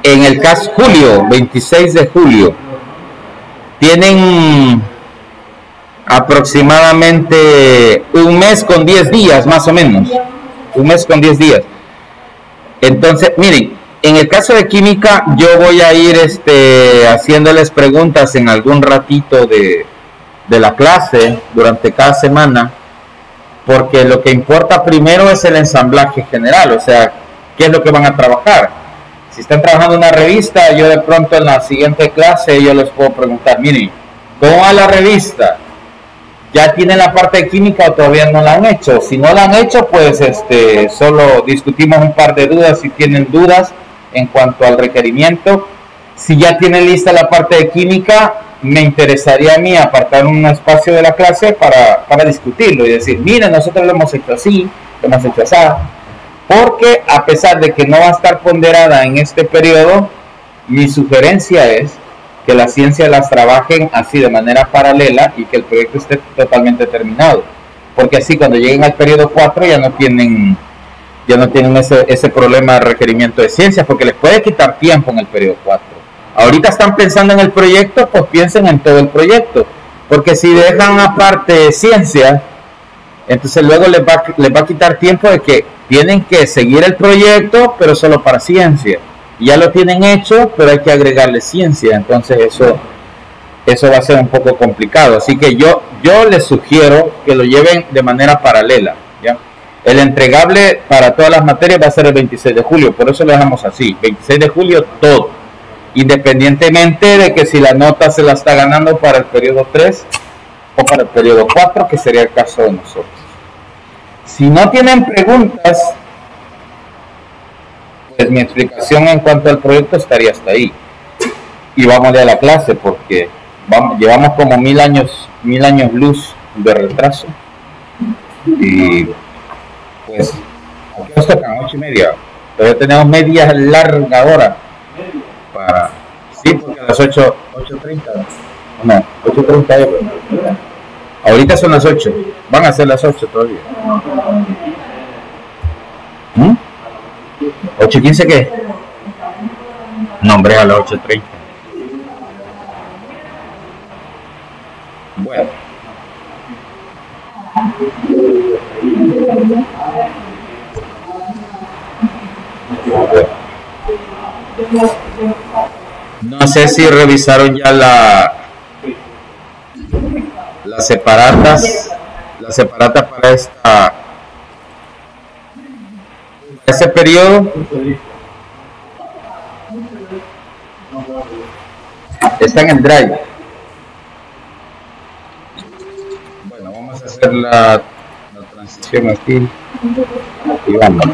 En el caso julio, 26 de julio, tienen aproximadamente un mes con 10 días, más o menos. Un mes con 10 días. Entonces, miren, en el caso de química, yo voy a ir haciéndoles preguntas en algún ratito de la clase durante cada semana, porque lo que importa primero es el ensamblaje general, o sea, qué es lo que van a trabajar. Si están trabajando en una revista, yo de pronto en la siguiente clase yo les puedo preguntar, miren, ¿cómo va la revista? ¿Ya tienen la parte de química o todavía no la han hecho? Si no la han hecho, pues solo discutimos un par de dudas si tienen dudas en cuanto al requerimiento. Si ya tienen lista la parte de química, me interesaría a mí apartar un espacio de la clase para discutirlo y decir, miren, nosotros lo hemos hecho así, lo hemos hecho así, porque a pesar de que no va a estar ponderada en este periodo, mi sugerencia es que las ciencias las trabajen así de manera paralela y que el proyecto esté totalmente terminado, porque así cuando lleguen al periodo 4 ya no tienen ese problema de requerimiento de ciencias, porque les puede quitar tiempo en el periodo 4. Ahorita están pensando en el proyecto, pues piensen en todo el proyecto, porque si dejan aparte ciencia, entonces luego les va a quitar tiempo de que tienen que seguir el proyecto, pero solo para ciencia. Ya lo tienen hecho, pero hay que agregarle ciencia, entonces eso va a ser un poco complicado. Así que yo les sugiero que lo lleven de manera paralela, ¿ya? El entregable para todas las materias va a ser el 26 de julio, por eso lo dejamos así, 26 de julio todo, independientemente de que si la nota se la está ganando para el periodo 3 o para el periodo 4, que sería el caso de nosotros. Si no tienen preguntas, pues mi explicación en cuanto al proyecto estaría hasta ahí. Y vamos a la clase, porque llevamos como 1000 años luz de retraso. Y pues, aquí nos tocan 8:30. Todavía tenemos media larga hora para... Sí, porque a las 8:30. No, 8:30. Ahorita son las 8. Van a ser las 8 todavía. 8:15 ¿qué? No, hombre, a las 8:30. Bueno. No sé si revisaron ya las separatas para ese periodo. Están en Drive. Bueno, vamos a hacer la transición aquí y vamos.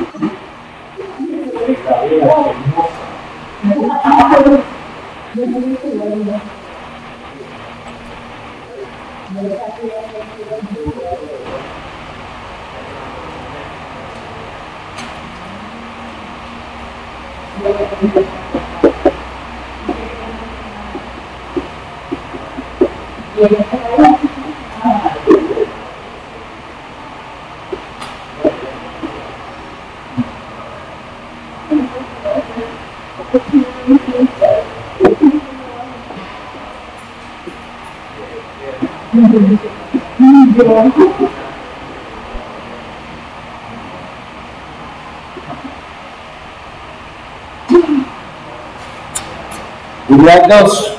Unidad 2.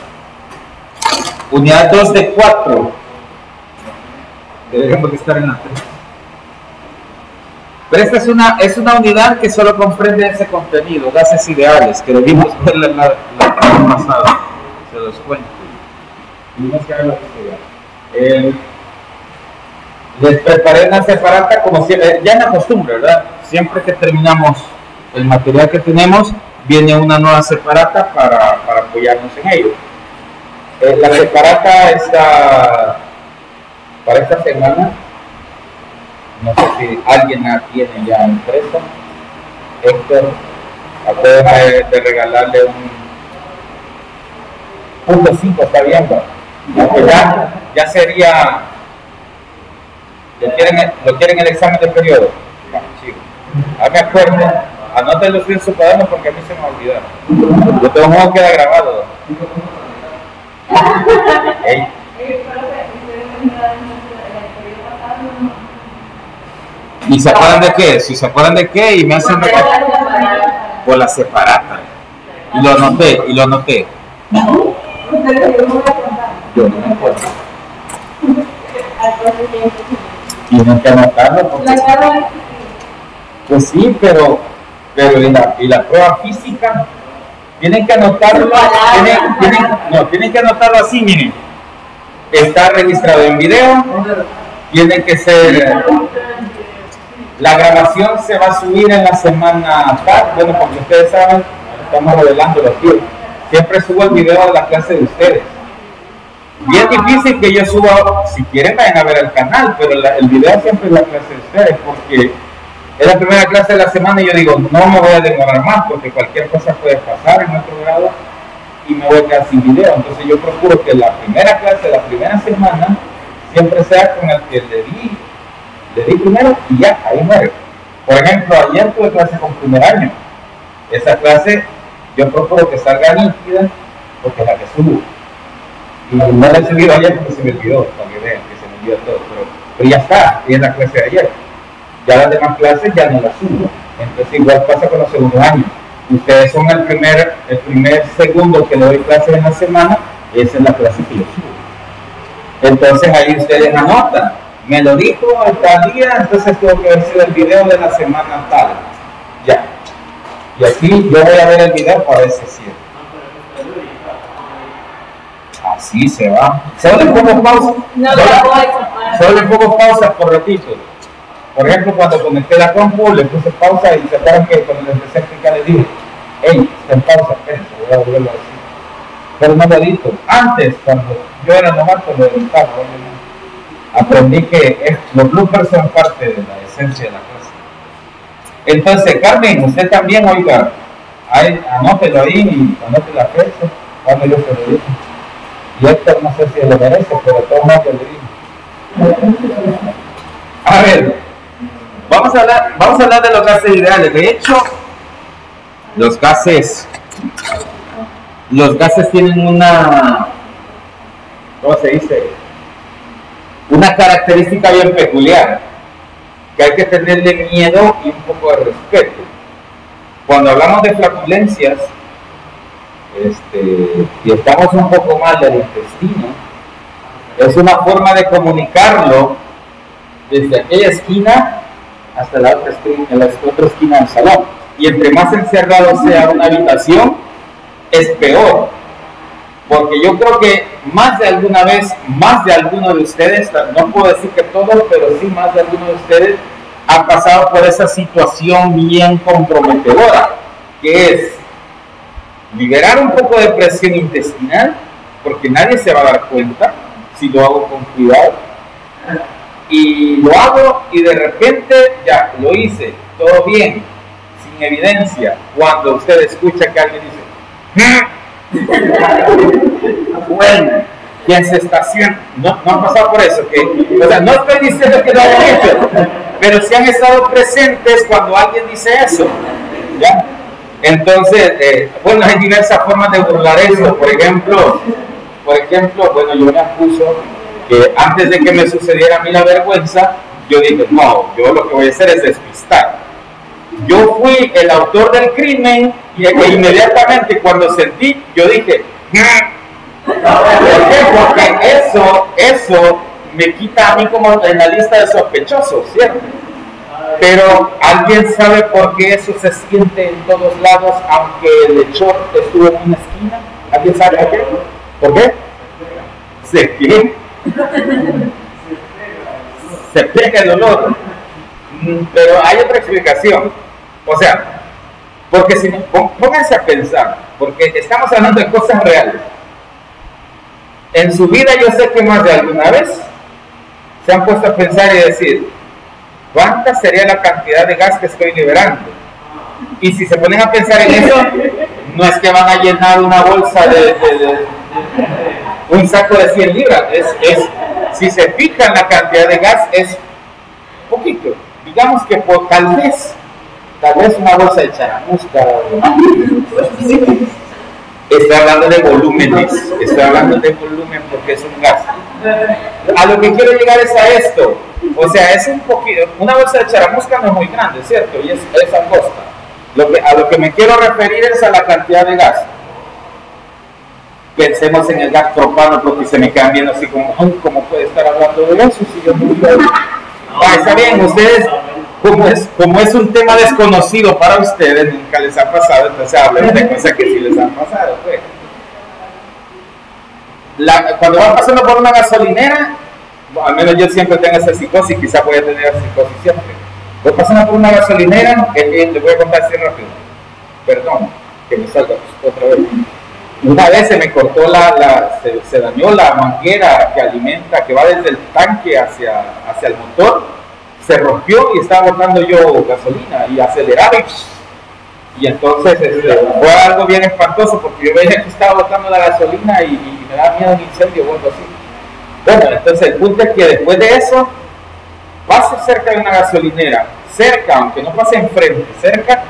Unidad 2 de 4. Deberíamos estar en la 3. Pero esta es una unidad que solo comprende ese contenido, gases ideales, que debimos ver la semana pasada. Se los cuento. Les preparé una separata como siempre, ya en la costumbre, ¿verdad? Siempre que terminamos el material que tenemos, viene una nueva separata para apoyarnos en ello. La separata está para esta semana. No sé si alguien la tiene ya impresa. Héctor, acabo de regalarle un .5, está bien, ¿verdad? Ya sería. ¿Lo quieren el examen de periodo? Me acuerdo, anótenlo en su cuaderno porque a mí se me va a olvidar. Yo tengo modo que queda grabado. Hey. ¿Y se acuerdan de qué? Si se acuerdan de qué y me hacen por la separata. Y lo noté. Yo no me acuerdo. Tienen que anotarlo porque... Pues sí, pero y la prueba física tienen que anotarlo. Tienen que anotarlo así, miren. Está registrado en video. Tiene que ser... La grabación se va a subir en la semana tal. Bueno, porque ustedes saben, estamos revelando los tiempos. Siempre subo el video de la clase de ustedes. Bien difícil que yo suba, si quieren vayan a ver el canal, pero el video siempre es la clase de ustedes, porque es la primera clase de la semana y yo digo, no me voy a demorar más, porque cualquier cosa puede pasar en otro grado y me voy a quedar sin video. Entonces yo procuro que la primera clase de la primera semana siempre sea con el que le di primero y ya, ahí muere. Por ejemplo, ayer tuve clase con primer año. Esa clase yo procuro que salga nítida porque es la que subo. Y no la he subido ayer porque se me olvidó, para que vean que se me olvidó todo. Pero ya está, y es la clase de ayer. Ya las demás clases ya no las subo. Entonces igual pasa con los segundos años. Ustedes son el primer segundo que le doy clases en la semana, esa es la clase que yo subo. Entonces ahí ustedes anotan. Me lo dijo el tal día, entonces tengo que ver el video de la semana tal. Ya. Y aquí yo voy a ver el video para ver si es cierto. Así se va. Solo le pongo pausa. Solo le pongo pausa por ratito. Por ejemplo, cuando conecté la compu, le puse pausa y se acuerdan que cuando le empecé a explicar le dije, hey, está en pausa, espérense, voy a volverlo a decir. Pero no lo edito. Antes, cuando yo era novato, lo editaba, aprendí que los bloopers son parte de la esencia de la clase. Entonces, Carmen, usted también, oiga, anótelo ahí y anote la fecha, cuando yo se lo digo. Y Héctor no sé si lo merece, pero todo más que le digo. A ver, vamos a hablar de los gases ideales. De hecho, los gases tienen una, ¿cómo se dice? Una característica bien peculiar, que hay que tenerle miedo y un poco de respeto. Cuando hablamos de flatulencias, y estamos un poco mal del intestino, es una forma de comunicarlo desde aquella esquina hasta la otra esquina del salón. Y entre más encerrado sea una habitación, es peor. Porque yo creo que más de alguna vez, más de alguno de ustedes, no puedo decir que todos, pero sí más de alguno de ustedes han pasado por esa situación bien comprometedora, que es liberar un poco de presión intestinal, porque nadie se va a dar cuenta si lo hago con cuidado, y lo hago y de repente ya lo hice, todo bien, sin evidencia, cuando usted escucha que alguien dice bueno, quien se estaciona, no han pasado por eso, o sea, no estoy diciendo que lo hayan hecho, pero sí han estado presentes cuando alguien dice eso, ¿ya? Entonces, bueno, hay diversas formas de burlar eso. Por ejemplo, bueno, yo me acuso antes de que me sucediera a mí la vergüenza, yo dije, no, yo lo que voy a hacer es despistar. Yo fui el autor del crimen y inmediatamente cuando sentí, yo dije, ¿por qué? Porque eso me quita a mí como en la lista de sospechosos, ¿cierto? Pero ¿alguien sabe por qué eso se siente en todos lados, aunque el hechor estuvo en una esquina? ¿Alguien sabe por qué? ¿Por qué? ¿Se qué? Se pega el olor. Pero hay otra explicación. O sea, porque si pónganse a pensar, porque estamos hablando de cosas reales. En su vida yo sé que más de alguna vez se han puesto a pensar y decir, ¿cuánta sería la cantidad de gas que estoy liberando? Y si se ponen a pensar en eso, no es que van a llenar una bolsa de un saco de 100 libras, si se fijan la cantidad de gas es poquito, digamos que tal vez una bolsa de charamusca. Estoy hablando de volúmenes, porque es un gas. A lo que quiero llegar es a esto, o sea, es un poquito, una bolsa de charamusca no es muy grande, ¿cierto? Y es angosta. A lo que me quiero referir es a la cantidad de gas. Pensemos en el gas propano, porque se me quedan viendo así como, ¿cómo puede estar hablando de eso si yo no lo... está bien, ustedes, como es un tema desconocido para ustedes, nunca les ha pasado, entonces hablen de cosas que sí les han pasado, pues. Cuando van pasando por una gasolinera, al menos yo siempre tengo esa psicosis, quizás voy a tener esa psicosis siempre. Voy pasando por una gasolinera, les voy a contar así rápido. Perdón, que me salga otra vez. Una vez se me cortó se dañó la manguera que va desde el tanque hacia el motor, se rompió y estaba botando yo gasolina y aceleraba y entonces fue algo bien espantoso porque yo veía que estaba botando la gasolina y me daba miedo un incendio o algo así. Bueno, entonces el punto es que después de eso, pase cerca de una gasolinera, cerca, aunque no pase enfrente, cerca,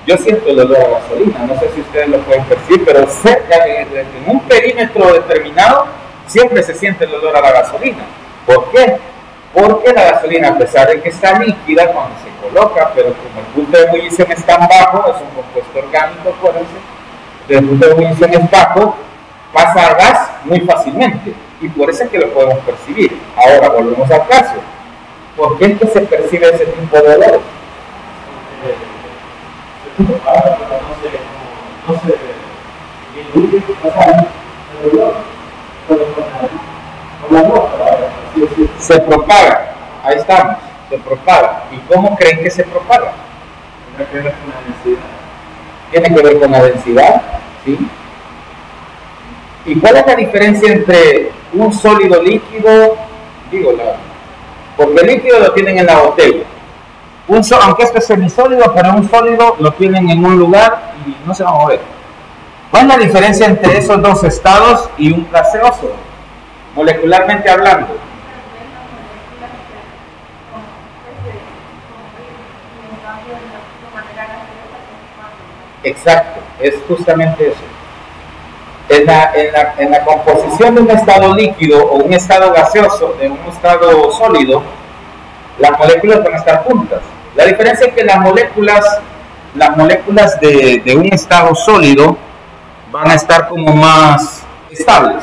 yo siento el olor a gasolina, no sé si ustedes lo pueden percibir, pero cerca, en un perímetro determinado, siempre se siente el olor a la gasolina. ¿Por qué? Porque la gasolina, a pesar de que está líquida cuando se coloca, pero como el punto de ebullición es tan bajo, es un compuesto orgánico, acuérdense, el punto de ebullición es bajo, pasa a gas muy fácilmente, y por eso es que lo podemos percibir. Ahora, volvemos al caso. ¿Por qué es que se percibe ese tipo de olor? Se propaga, ahí estamos, se propaga. ¿Y cómo creen que se propaga? Tiene que ver con la densidad, ¿sí? ¿Y cuál es la diferencia entre un sólido líquido? Porque el líquido lo tienen en la botella. Aunque esto es semisólido, pero un sólido lo tienen en un lugar y no se va a mover. ¿Cuál es la diferencia entre esos dos estados y un gaseoso? Molecularmente hablando. Exacto, es justamente eso. En la composición de un estado líquido o un estado gaseoso, de un estado sólido, las moléculas van a estar juntas. La diferencia es que las moléculas de un estado sólido van a estar como más estables,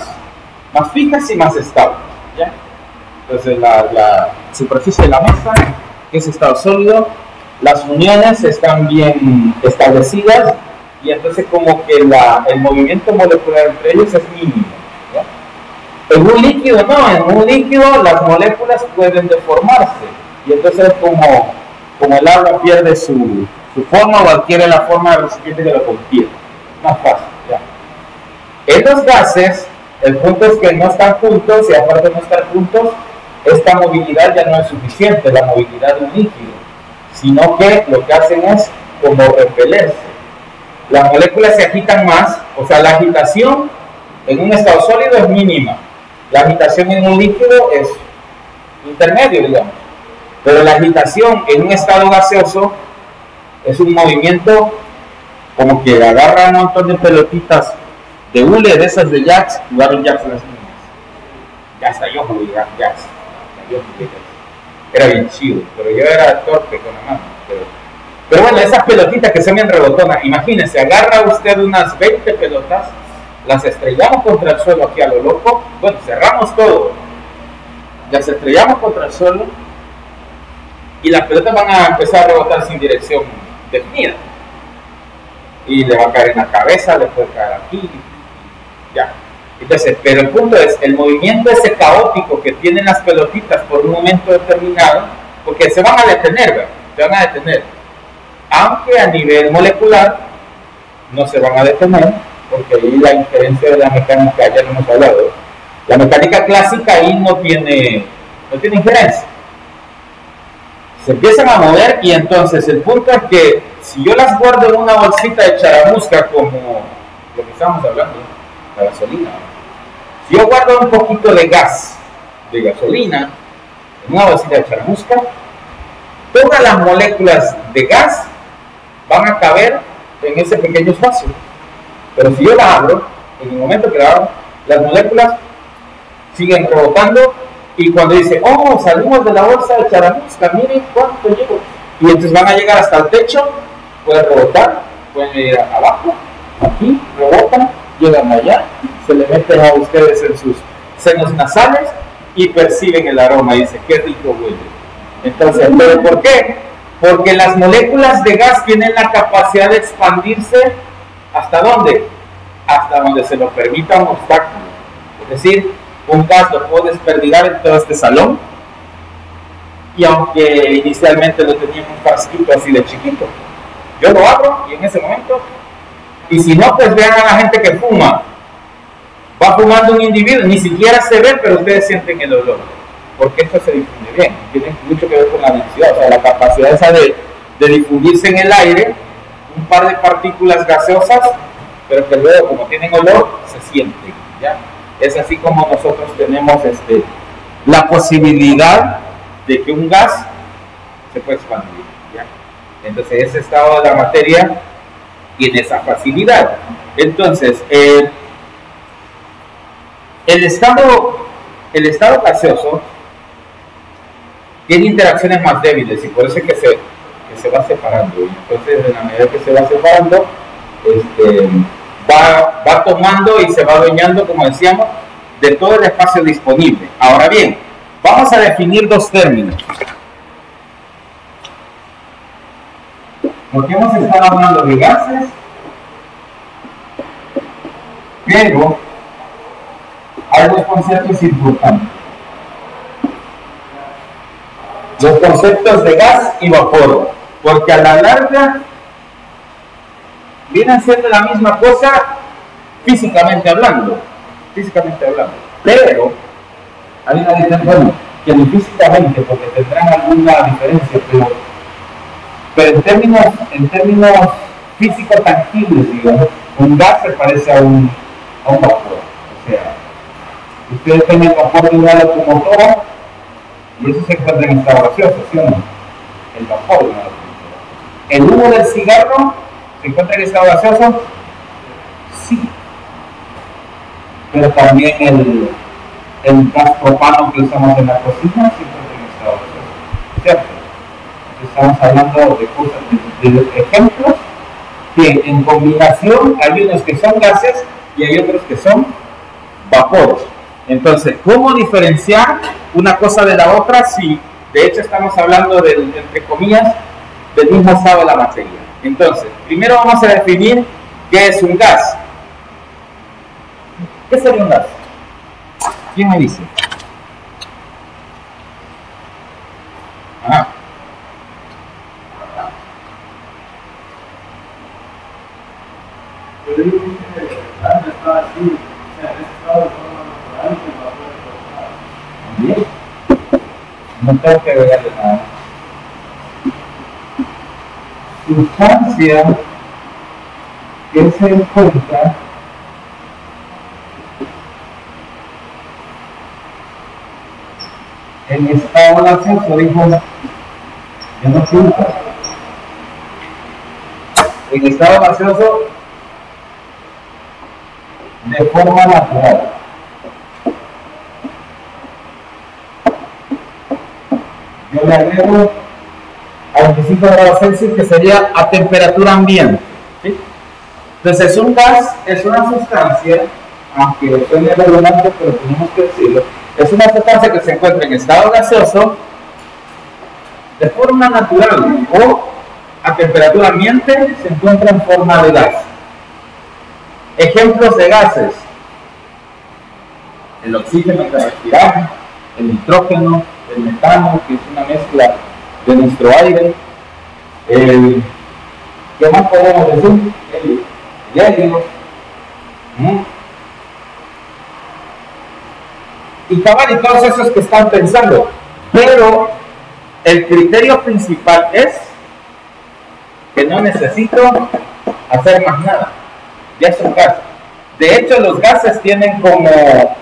más fijas y más estables, ¿ya? Entonces la superficie de la mesa, que es estado sólido, las uniones están bien establecidas y entonces como que el movimiento molecular entre ellos es mínimo, ¿ya? En un líquido no, en un líquido las moléculas pueden deformarse y entonces como el agua pierde su forma o adquiere la forma del recipiente que lo contiene, más fácil, ¿ya? En los gases, el punto es que no están juntos y aparte de no estar juntos, esta movilidad ya no es suficiente, la movilidad de un líquido, sino que lo que hacen es como repelerse. Las moléculas se agitan más, o sea, la agitación en un estado sólido es mínima, la agitación en un líquido es intermedio, digamos, pero la agitación en un estado gaseoso es un movimiento como que agarra un montón de pelotitas de hule, de esas de jacks, jugaron jacks en las niñas. Ya hasta yo jugué jazz. Yo jugué jazz. Era bien chido, pero yo era torpe con la mano. Pero bueno, esas pelotitas que son bien rebotonas, imagínense, agarra usted unas 20 pelotas, las estrellamos contra el suelo aquí a lo loco, bueno, cerramos todo, las estrellamos contra el suelo y las pelotas van a empezar a rebotar sin dirección definida. Y le va a caer en la cabeza, le puede caer aquí, ya. Entonces, pero el punto es, el movimiento ese caótico que tienen las pelotitas por un momento determinado, porque se van a detener, ¿verdad? Se van a detener. Aunque a nivel molecular no se van a detener, porque ahí la injerencia de la mecánica, ya lo hemos hablado, la mecánica clásica ahí no tiene injerencia. Se empiezan a mover y entonces el punto es que si yo las guardo en una bolsita de charamusca, como lo que estábamos hablando, la gasolina, si yo guardo un poquito de gas, de gasolina, en una bolsita de charamusca, todas las moléculas de gas van a caber en ese pequeño espacio. Pero si yo la abro, en el momento que la abro, las moléculas siguen rebotando y cuando dice, oh, salimos de la bolsa de charamusca, miren cuánto llego. Y entonces van a llegar hasta el techo, pueden rebotar, pueden ir abajo, aquí, rebotan, llegan allá, se le meten a ustedes en sus senos nasales y perciben el aroma y dicen, qué rico huele. Entonces, ¿pero por qué? Porque las moléculas de gas tienen la capacidad de expandirse ¿hasta dónde? Hasta donde se lo permita un obstáculo. Es decir, un gas lo puedo desperdigar en todo este salón y aunque inicialmente lo tenía en un frasquito así de chiquito, yo lo abro y en ese momento, y si no, pues vean a la gente que fuma. Va fumando un individuo, ni siquiera se ve, pero ustedes sienten el olor. Porque esto se difunde bien, tiene mucho que ver con la densidad, o sea, la capacidad esa de difundirse en el aire, un par de partículas gaseosas, pero que luego, como tienen olor, se sienten, ¿ya? Es así como nosotros tenemos la posibilidad de que un gas se puede expandir, ¿ya? Entonces, ese estado de la materia tiene esa facilidad. Entonces, el estado gaseoso tiene interacciones más débiles y por eso es que se va separando. Entonces, en la medida que se va separando, va tomando y se va adueñando, como decíamos, de todo el espacio disponible. Ahora bien, vamos a definir dos términos. Porque hemos estado hablando de gases, pero hay dos conceptos importantes. Los conceptos de gas y vapor, porque a la larga vienen siendo la misma cosa físicamente hablando, pero hay una diferencia, bueno, que ni físicamente, porque tendrán alguna diferencia, pero en términos físicos tangibles, digamos, un gas se parece a un vapor. O sea, ustedes tienen el vapor de una locomotora y eso se encuentra en estado gaseoso, ¿sí o no? El vapor de una locomotora. ¿El humo del cigarro se encuentra en estado gaseoso? Sí. Pero también el gas propano que usamos en la cocina se encuentra en estado gaseoso, ¿cierto? Estamos hablando de cosas, de ejemplos que en combinación hay unos que son gases y hay otros que son vapores. Entonces, ¿cómo diferenciar una cosa de la otra si de hecho estamos hablando entre comillas, del mismo estado de la materia? Entonces, primero vamos a definir qué es un gas. ¿Qué sería un gas? ¿Quién me dice? Ajá. Yo digo que el está así, o sea, en ese estado de forma natural que va a poder Bien. No tengo que agregarle nada. Sustancia que se encuentra en estado gaseoso, dijo, ya no pinta. En estado gaseoso de forma natural. le agrego a 25 grados Celsius, que sería a temperatura ambiente. ¿Sí? Entonces, un gas es una sustancia, aunque suene redundante, pero tenemos que decirlo, es una sustancia que se encuentra en estado gaseoso de forma natural o a temperatura ambiente se encuentra en forma de gas. Ejemplos de gases: el oxígeno que respiramos, el nitrógeno, el metano, que es una mezcla de nuestro aire, ¿qué más podemos decir? El helio. Y cabal, y todos esos que están pensando, pero el criterio principal es que no necesito hacer más nada, ya es un gas. De hecho, los gases tienen como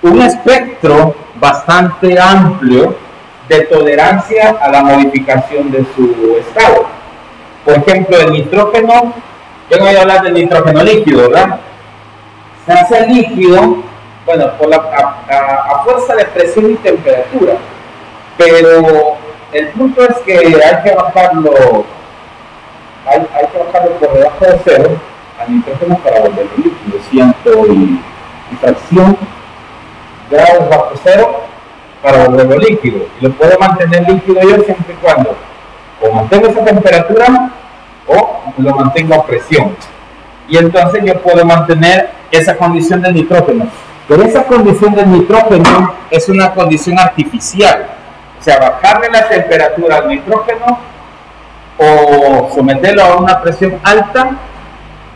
un espectro bastante amplio de tolerancia a la modificación de su estado. Por ejemplo, el nitrógeno, yo no voy a hablar del nitrógeno líquido, ¿verdad? Se hace líquido, bueno, a fuerza de presión y temperatura, pero el punto es que hay que bajarlo por debajo de cero al nitrógeno para volverlo líquido, 100 y fracción grados bajo cero para volverlo líquido, y lo puedo mantener líquido yo siempre y cuando o mantengo esa temperatura o lo mantengo a presión, y entonces yo puedo mantener esa condición del nitrógeno. Pero esa condición del nitrógeno es una condición artificial, o sea, bajarle la temperatura al nitrógeno o someterlo a una presión alta,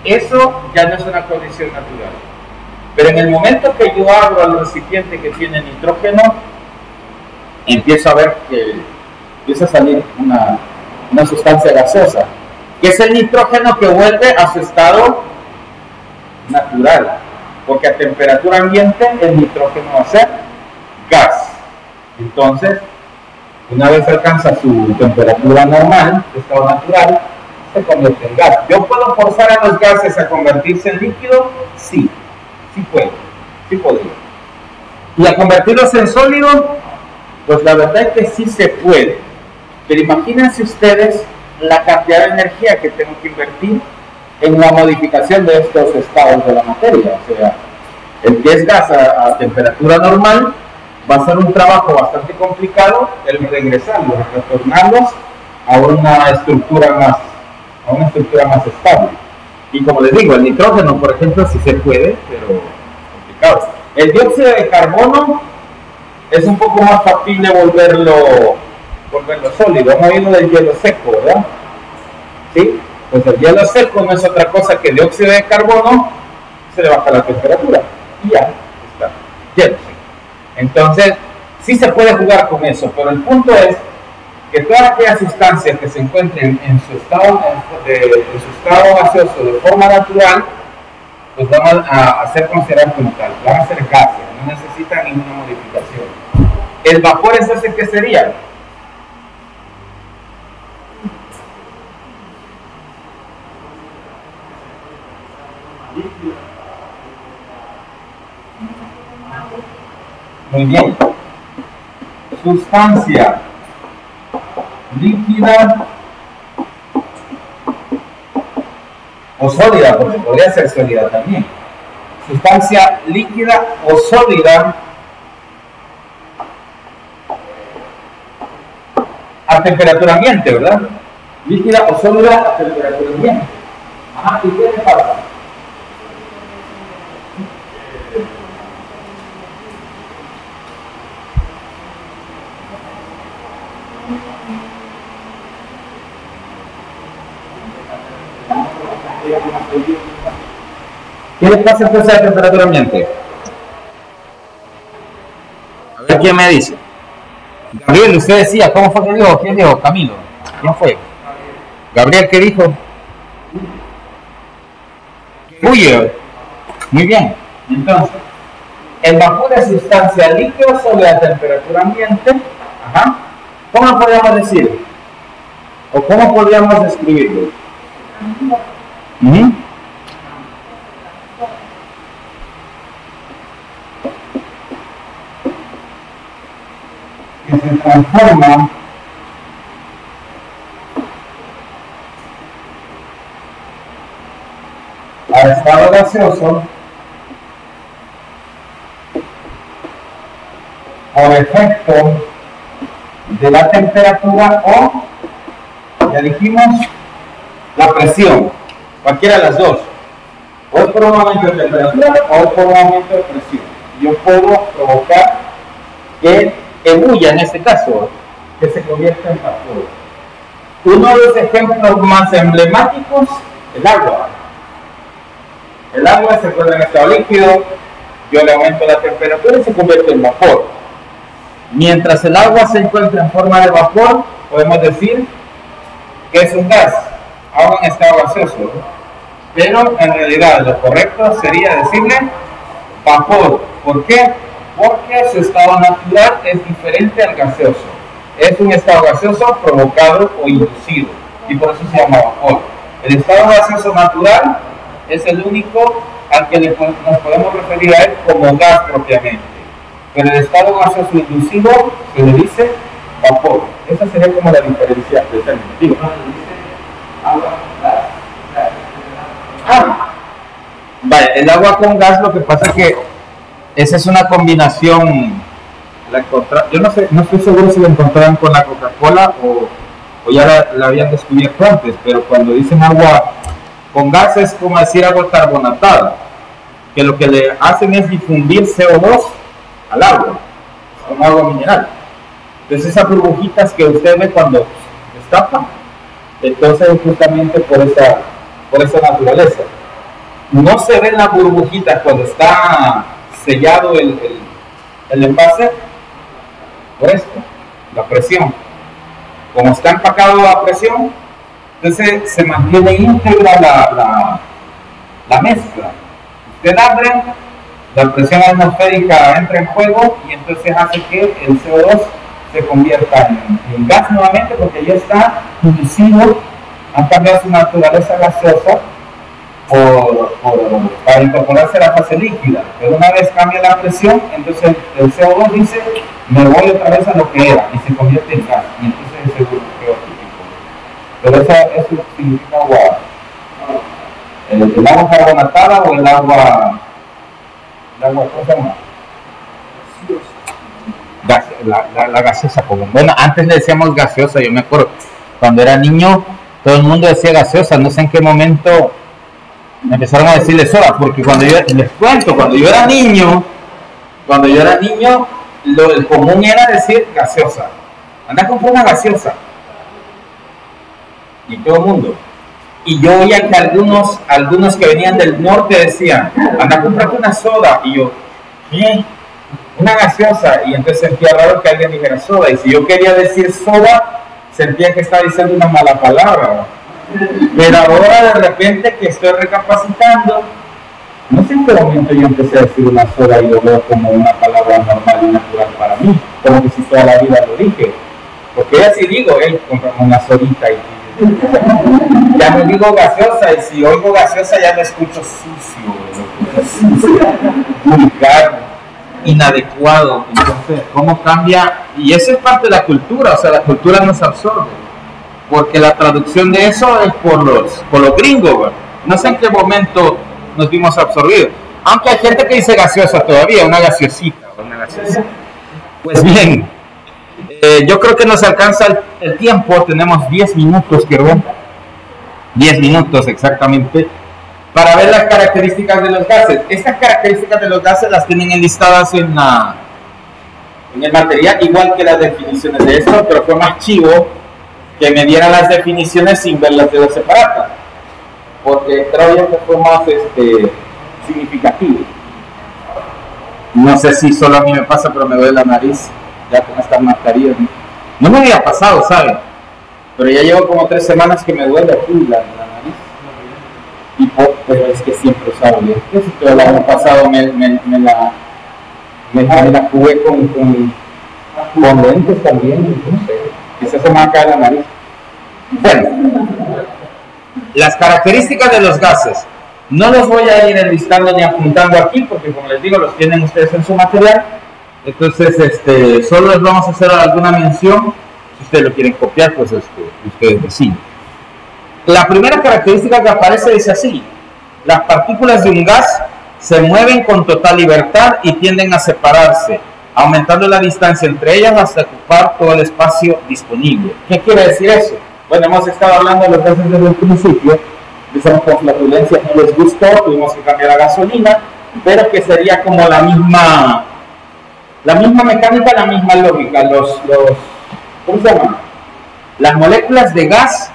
eso ya no es una condición natural. Pero en el momento que yo abro al recipiente que tiene nitrógeno, empiezo a ver que empieza a salir una sustancia gaseosa, que es el nitrógeno que vuelve a su estado natural, porque a temperatura ambiente el nitrógeno va a ser gas. Entonces, una vez alcanza su temperatura normal, su estado natural, se convierte en gas. ¿Yo puedo forzar a los gases a convertirse en líquido? Sí, sí puedo, sí podría. ¿Y a convertirlos en sólido? Pues la verdad es que sí se puede. Pero imagínense ustedes la cantidad de energía que tengo que invertir en la modificación de estos estados de la materia. O sea, el que es gas a temperatura normal va a ser un trabajo bastante complicado el regresarlos, retornarlos a una estructura más estable. Y como les digo, el nitrógeno, por ejemplo, sí se puede, pero complicado. El dióxido de carbono es un poco más factible volverlo sólido. Hemos oído del hielo seco, ¿verdad? ¿Sí? Pues el hielo seco no es otra cosa que dióxido de carbono, se le baja la temperatura y ya está, hielo seco. Entonces, sí se puede jugar con eso, pero el punto es que todas aquellas sustancias que se encuentren en su estado gaseoso de forma natural, pues van a ser consideradas como tal, van a ser gases, no necesitan ninguna modificación. ¿El vapor es ese que sería? Muy bien. Sustancia líquida o sólida, porque podría ser sólida también. Sustancia líquida o sólida a temperatura ambiente, ¿verdad? Líquida o sólida a temperatura ambiente. Ajá, ¿y qué le pasa? ¿Qué le pasa entonces a temperatura ambiente? A ver quién me dice. Gabriel, usted decía, ¿cómo fue que dijo? ¿Quién dijo? Camilo. ¿Quién fue? Gabriel, ¿qué dijo? Huye. Muy bien. Entonces, el vapor es sustancia líquida sobre la temperatura ambiente. Ajá. ¿Cómo podríamos decir? ¿O cómo podríamos describirlo? ¿Qué es transforma a estado gaseoso por efecto de la temperatura o, ya dijimos, la presión, cualquiera de las dos, o es por un aumento de temperatura o es por un aumento de presión. Yo puedo provocar que ebulla, en este caso, que se convierta en vapor. Uno de los ejemplos más emblemáticos, el agua. El agua se encuentra en estado líquido, yo le aumento la temperatura y se convierte en vapor. Mientras el agua se encuentra en forma de vapor, podemos decir que es un gas, aún en estado gaseoso, pero en realidad lo correcto sería decirle vapor. ¿Por qué? Porque su estado natural es diferente al gaseoso. Es un estado gaseoso provocado o inducido, y por eso se llama vapor. El estado gaseoso natural es el único al que nos podemos referir a él como gas propiamente. Pero el estado gaseoso inducido se le dice vapor. Esa sería como la diferencia de términos. Vale, el agua con gas, lo que pasa es que esa es una combinación. Yo no estoy seguro si la encontraron con la Coca-Cola o ya la habían descubierto antes, pero cuando dicen agua con gas es como decir agua carbonatada, que lo que le hacen es difundir CO2 al agua, como agua mineral. Entonces esas burbujitas que usted ve cuando destapa, entonces es justamente por esa naturaleza. No se ven las burbujitas cuando está sellado el envase, por esto, la presión. Como está empacado a presión, entonces se mantiene íntegra la mezcla. Usted abre, la presión atmosférica entra en juego y entonces hace que el CO2 se convierta en gas nuevamente, porque ya está inducido, han cambiado su naturaleza gaseosa para incorporarse a la fase líquida. Pero una vez cambia la presión, entonces el CO2 dice, me voy otra vez a lo que era, y se convierte en gas, y entonces es el burbujeo típico. Pero eso significa agua, el agua carbonatada o el agua ¿cómo se llama? La gaseosa común. Bueno, antes le decíamos gaseosa, yo me acuerdo, cuando era niño, todo el mundo decía gaseosa, no sé en qué momento empezaron a decirle soda, porque cuando yo era niño, el común era decir gaseosa. Anda a comprar una gaseosa. Y todo el mundo. Y yo oía que algunos que venían del norte decían, anda a comprarte una soda. Y yo, ¿qué? Una gaseosa. Y entonces sentía raro que alguien dijera soda. Y si yo quería decir soda, sentía que estaba diciendo una mala palabra. Pero ahora de repente que estoy recapacitando, no sé en qué momento yo empecé a decir una soda y lo veo como una palabra normal y natural para mí, como que si toda la vida lo dije. Porque ya si digo, compramos una sodita y ya no digo gaseosa, y si oigo gaseosa ya me escucho sucio, vulgar, inadecuado. Entonces, ¿cómo cambia? Y eso es parte de la cultura, o sea, la cultura nos absorbe. Porque la traducción de eso es por los gringos, ¿verdad? No sé en qué momento nos vimos absorbidos. Aunque hay gente que dice gaseosa todavía, una gaseosita. Pues bien, yo creo que nos alcanza el tiempo. Tenemos 10 minutos, quiero 10 minutos exactamente, para ver las características de los gases. Estas características de los gases las tienen enlistadas en el material, igual que las definiciones de esto, pero fue más chivo que me dieran las definiciones sin verlas de dos separadas, porque creo yo que fue más significativo. No sé si solo a mí me pasa, pero me duele la nariz ya con estas mascarillas. No me había pasado, ¿saben? Pero ya llevo como 3 semanas que me duele aquí la nariz. Pero es que siempre usaba bien. Todo el año pasado me la jugué con lentes también, no sé. Quizás se me va a caer la nariz. Bueno, las características de los gases no los voy a ir enlistando ni apuntando aquí, porque como les digo, los tienen ustedes en su material, Entonces, solo les vamos a hacer alguna mención. Si ustedes lo quieren copiar, pues ustedes deciden. La primera característica que aparece dice así: las partículas de un gas se mueven con total libertad y tienden a separarse, aumentando la distancia entre ellas hasta ocupar todo el espacio disponible. ¿Qué quiere decir eso? Bueno, hemos estado hablando de los gases desde el principio. Empezamos con flatulencia, no les gustó, tuvimos que cambiar a gasolina, pero que sería como la misma mecánica, la misma lógica. ¿Cómo se llama? Las moléculas de gas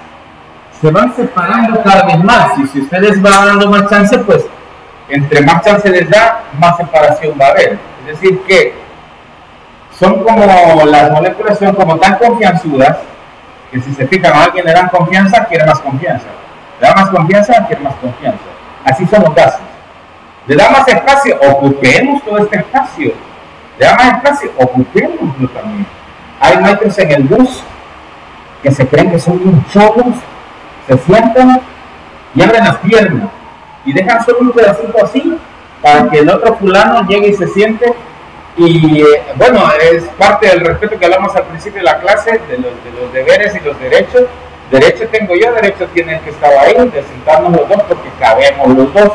se van separando cada vez más, y si ustedes van dando más chance, pues entre más chance les da, más separación va a haber. Es decir que son como, las moléculas son como tan confianzudas, que si se fijan a alguien le dan confianza, quiere más confianza. Le da más confianza, quiere más confianza. Así son los gases. Le da más espacio, ocupemos todo este espacio. Le da más espacio, ocupémoslo también. Hay maestros en el bus que se creen que son bien chocos, se sientan y abren las piernas y dejan solo un pedacito así para que el otro fulano llegue y se siente. Y bueno, es parte del respeto que hablamos al principio de la clase, de los deberes y los derechos. Derecho tengo yo, derecho tiene el que estaba ahí, de sentarnos los dos porque cabemos los dos.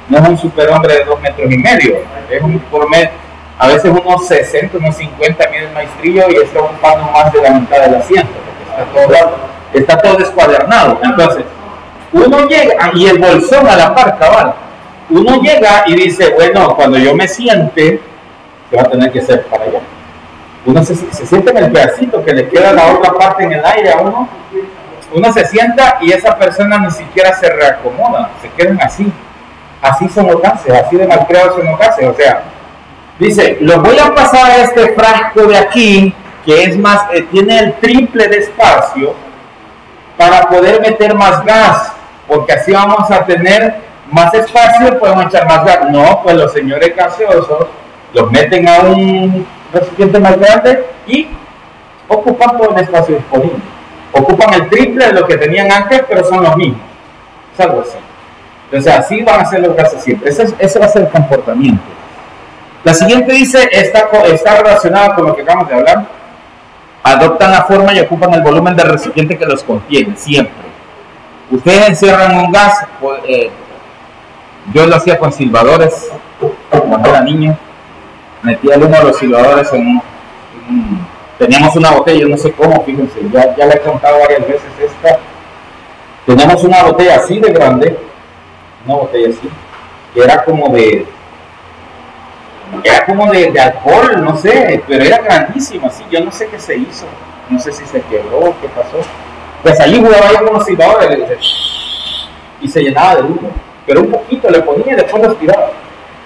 No es un superhombre de 2 metros y medio, es un promedio, a veces unos 60, unos 50 mide el maestrillo y está ocupando más de la mitad del asiento, porque está todo descuadernado. Entonces, uno llega, y el bolsón a la par, cabal, uno llega y dice, bueno, cuando yo me siente, que va a tener que ser para allá. Uno se siente en el pedacito que le queda la otra parte en el aire a uno. Uno se sienta y esa persona ni siquiera se reacomoda, se quedan así. Así son los gases, así de mal creados son los gases. O sea, dice, lo voy a pasar a este frasco de aquí, que es más, tiene el triple de espacio, para poder meter más gas, porque así vamos a tener más espacio, podemos echar más gas. No, pues los señores gaseosos los meten a un recipiente más grande y ocupan todo el espacio disponible. Ocupan el triple de lo que tenían antes, pero son los mismos. Es algo así. Entonces así van a ser los gases siempre. Ese va a ser el comportamiento. La siguiente dice, está relacionada con lo que acabamos de hablar. Adoptan la forma y ocupan el volumen del recipiente que los contiene, siempre. Ustedes encierran un gas, yo lo hacía con silbadores, cuando era niño. Metía el humo de los silbadores teníamos una botella, yo no sé cómo, fíjense, ya le he contado varias veces esta. Teníamos una botella así de grande, una botella así, que era como de alcohol, no sé, pero era grandísima, así, yo no sé qué se hizo, no sé si se quebró, qué pasó. Pues allí jugaba yo con los silbadores y se llenaba de humo, pero un poquito le ponía y después lo aspiraba.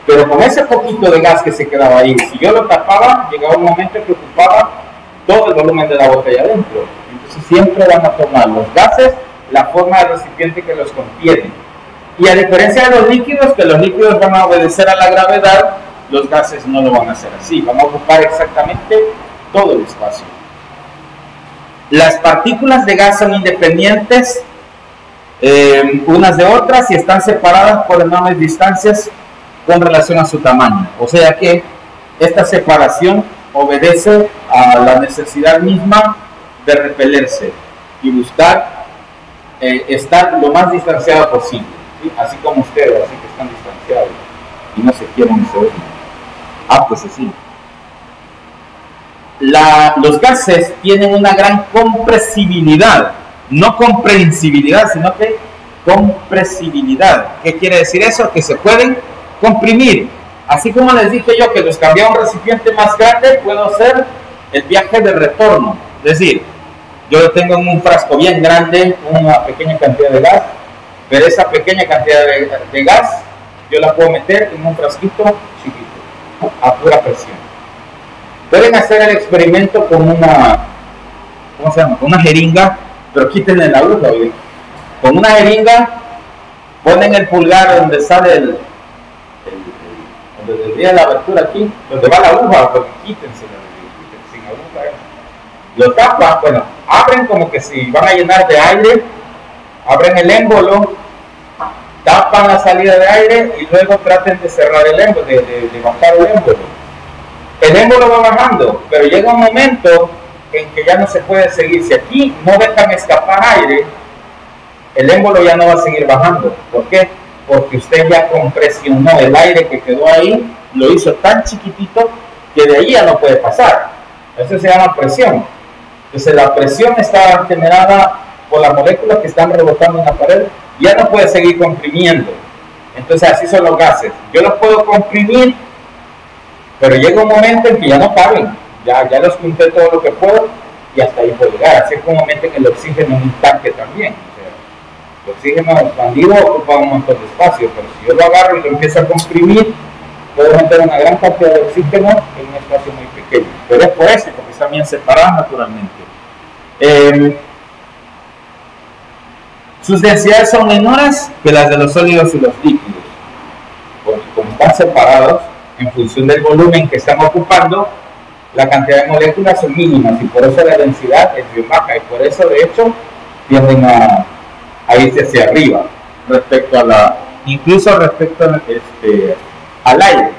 Pero con ese poquito de gas que se quedaba ahí, si yo lo tapaba, llegaba un momento que ocupaba todo el volumen de la botella adentro. Entonces siempre van a tomar los gases la forma del recipiente que los contiene. Y a diferencia de los líquidos, que los líquidos van a obedecer a la gravedad, los gases no lo van a hacer así, van a ocupar exactamente todo el espacio. Las partículas de gas son independientes unas de otras y están separadas por enormes distancias con relación a su tamaño. O sea que esta separación obedece a la necesidad misma de repelerse y buscar estar lo más distanciado posible, ¿sí? Así como ustedes, así que están distanciados y no se quieren ni se ven. Pues así. Los gases tienen una gran compresibilidad, no comprensibilidad, sino que compresibilidad. ¿Qué quiere decir eso? Que se pueden comprimir. Así como les dije yo que los cambié a un recipiente más grande, puedo hacer el viaje de retorno. Es decir, yo tengo en un frasco bien grande una pequeña cantidad de gas, pero esa pequeña cantidad de gas yo la puedo meter en un frasquito chiquito, a pura presión. Pueden hacer el experimento con una, ¿cómo se llama? Con una jeringa, pero quítenle la aguja, ¿sí? Con una jeringa ponen el pulgar donde sale donde tendría la abertura aquí, donde va la aguja, porque quítense sin aguja. Lo tapan, bueno, abren como que si van a llenar de aire, abren el émbolo, tapan la salida de aire y luego traten de cerrar el émbolo, de bajar el émbolo. el émbolo va bajando, pero llega un momento en que ya no se puede seguir. Si aquí no dejan escapar aire, el émbolo ya no va a seguir bajando. ¿Por qué? Porque usted ya compresionó el aire que quedó ahí, lo hizo tan chiquitito que de ahí ya no puede pasar. Eso se llama presión. Entonces la presión está generada por las moléculas que están rebotando en la pared, ya no puede seguir comprimiendo. Entonces así son los gases. Yo los puedo comprimir, pero llega un momento en que ya no caben. Ya los junté todo lo que puedo y hasta ahí puedo llegar. Así es como meten el oxígeno en un tanque también. O sea, el oxígeno expandido ocupa un montón de espacio, pero si yo lo agarro y lo empiezo a comprimir, puedo meter una gran cantidad de oxígeno en un espacio muy pequeño. Pero es por eso, porque están bien separadas naturalmente. Sus densidades son menores que las de los sólidos y los líquidos, porque como están separados, en función del volumen que están ocupando, la cantidad de moléculas son mínimas y por eso la densidad es bien baja y por eso de hecho tienden a irse hacia arriba respecto a incluso respecto al aire.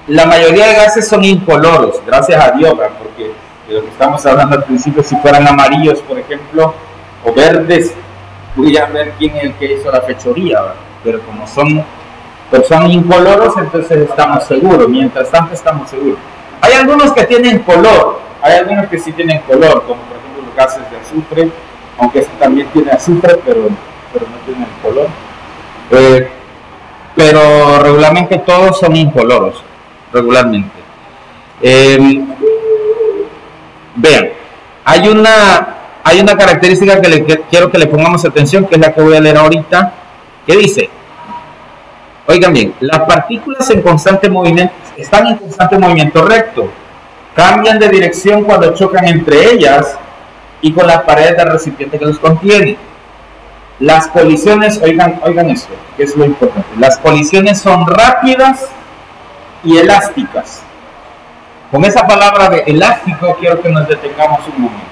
La mayoría de gases son incoloros, gracias a Dios, porque de lo que estamos hablando al principio, si fueran amarillos, por ejemplo, o verdes, pudieran ver quién es el que hizo la fechoría, ¿verdad? Pero como son incoloros, entonces estamos seguros. Mientras tanto estamos seguros. Hay algunos que tienen color, hay algunos que sí tienen color, como por ejemplo los gases de azufre, aunque este también tiene azufre, pero no tiene el color. Pero regularmente todos son incoloros, regularmente. Vean, hay una característica que quiero que le pongamos atención, que es la que voy a leer ahorita, que dice, oigan bien, las partículas están en constante movimiento recto, cambian de dirección cuando chocan entre ellas y con las paredes del recipiente que los contiene. Las colisiones, oigan esto, que es lo importante, las colisiones son rápidas y elásticas. Con esa palabra de elástico quiero que nos detengamos un momento.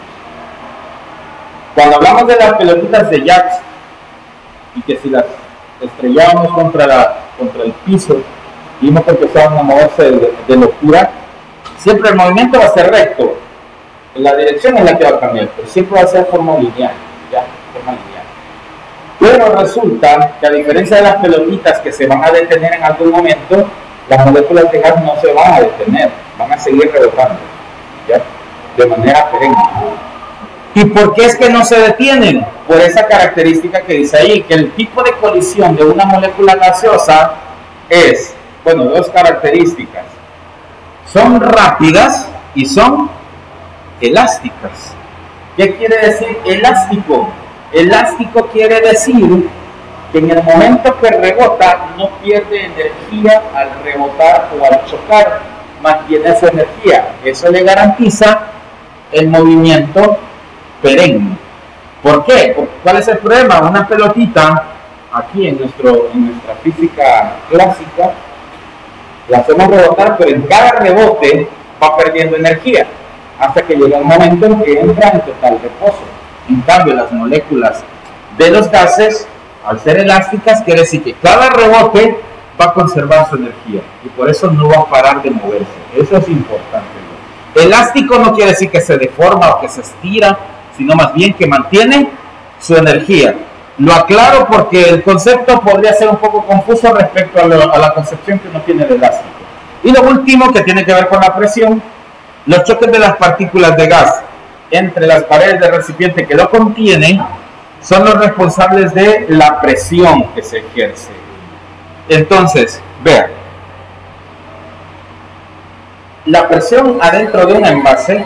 Cuando hablamos de las pelotitas de jazz y que si las estrellábamos contra el piso, vimos que empezaban a moverse de locura, siempre el movimiento va a ser recto, la dirección es la que va a cambiar, pero siempre va a ser forma lineal, forma lineal. Pero resulta que a diferencia de las pelotitas que se van a detener en algún momento, las moléculas de gas no se van a detener, van a seguir rebotando, ¿ya? De manera perenne. ¿Y por qué es que no se detienen? Por esa característica que dice ahí, que el tipo de colisión de una molécula gaseosa es, dos características. Son rápidas y son elásticas. ¿Qué quiere decir elástico? Elástico quiere decir que en el momento que rebota no pierde energía al rebotar o al chocar, mantiene su energía. Eso le garantiza el movimiento perenne. ¿Por qué? ¿Cuál es el problema? Una pelotita, aquí en nuestra física clásica, la hacemos rebotar, pero en cada rebote va perdiendo energía, hasta que llega un momento en que entra en total reposo. En cambio, las moléculas de los gases, al ser elásticas, quiere decir que cada rebote va a conservar su energía, y por eso no va a parar de moverse. Eso es importante. Elástico no quiere decir que se deforma o que se estira, sino más bien que mantiene su energía. Lo aclaro porque el concepto podría ser un poco confuso respecto a la concepción que uno tiene de elástico. Y lo último, que tiene que ver con la presión, los choques de las partículas de gas entre las paredes del recipiente que lo contiene son los responsables de la presión que se ejerce. Entonces, vean, la presión adentro de un envase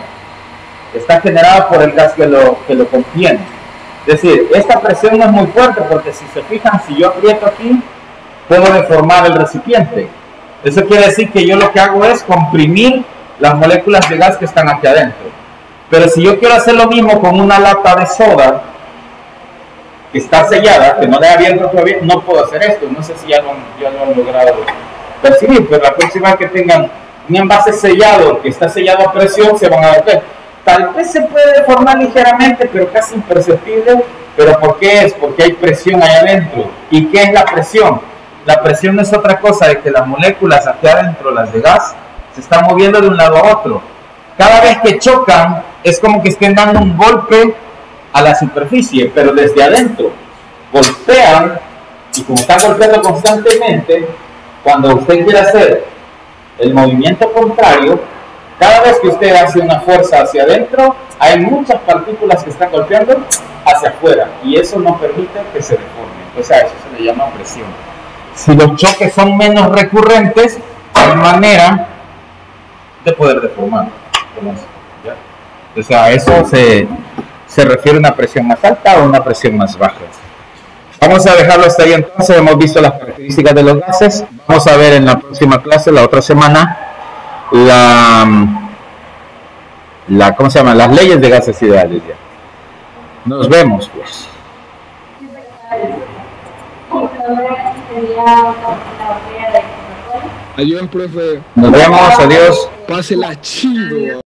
está generada por el gas que lo contiene. Es decir, esta presión no es muy fuerte porque si se fijan, si yo aprieto aquí, puedo deformar el recipiente. Eso quiere decir que yo lo que hago es comprimir las moléculas de gas que están aquí adentro. Pero si yo quiero hacer lo mismo con una lata de soda que está sellada, que no le he abierto todavía, no puedo hacer esto. No sé si ya lo han logrado percibir, pero la próxima vez que tengan un envase sellado, que está sellado a presión, se van a dar cuenta. Tal vez se puede deformar ligeramente, pero casi imperceptible. ¿Pero por qué es? Porque hay presión ahí adentro. ¿Y qué es la presión? La presión no es otra cosa de que las moléculas aquí adentro, las de gas, se se están moviendo de un lado a otro. Cada vez que chocan, es como que estén dando un golpe a la superficie, pero desde adentro. Golpean, y como están golpeando constantemente, cuando usted quiere hacer el movimiento contrario, cada vez que usted hace una fuerza hacia adentro, hay muchas partículas que están golpeando hacia afuera, y eso no permite que se deforme. Entonces a eso se le llama presión. Si los choques son menos recurrentes, hay manera de poder deformar. Entonces a eso se refiere una presión más alta o una presión más baja. Vamos a dejarlo hasta ahí entonces. Hemos visto las características de los gases. Vamos a ver en la próxima clase, la otra semana, ¿cómo se llama? Las leyes de gases ideales. Ya. Nos vemos, pues. Adiós, profe. Nos vemos, adiós. Pásela chido.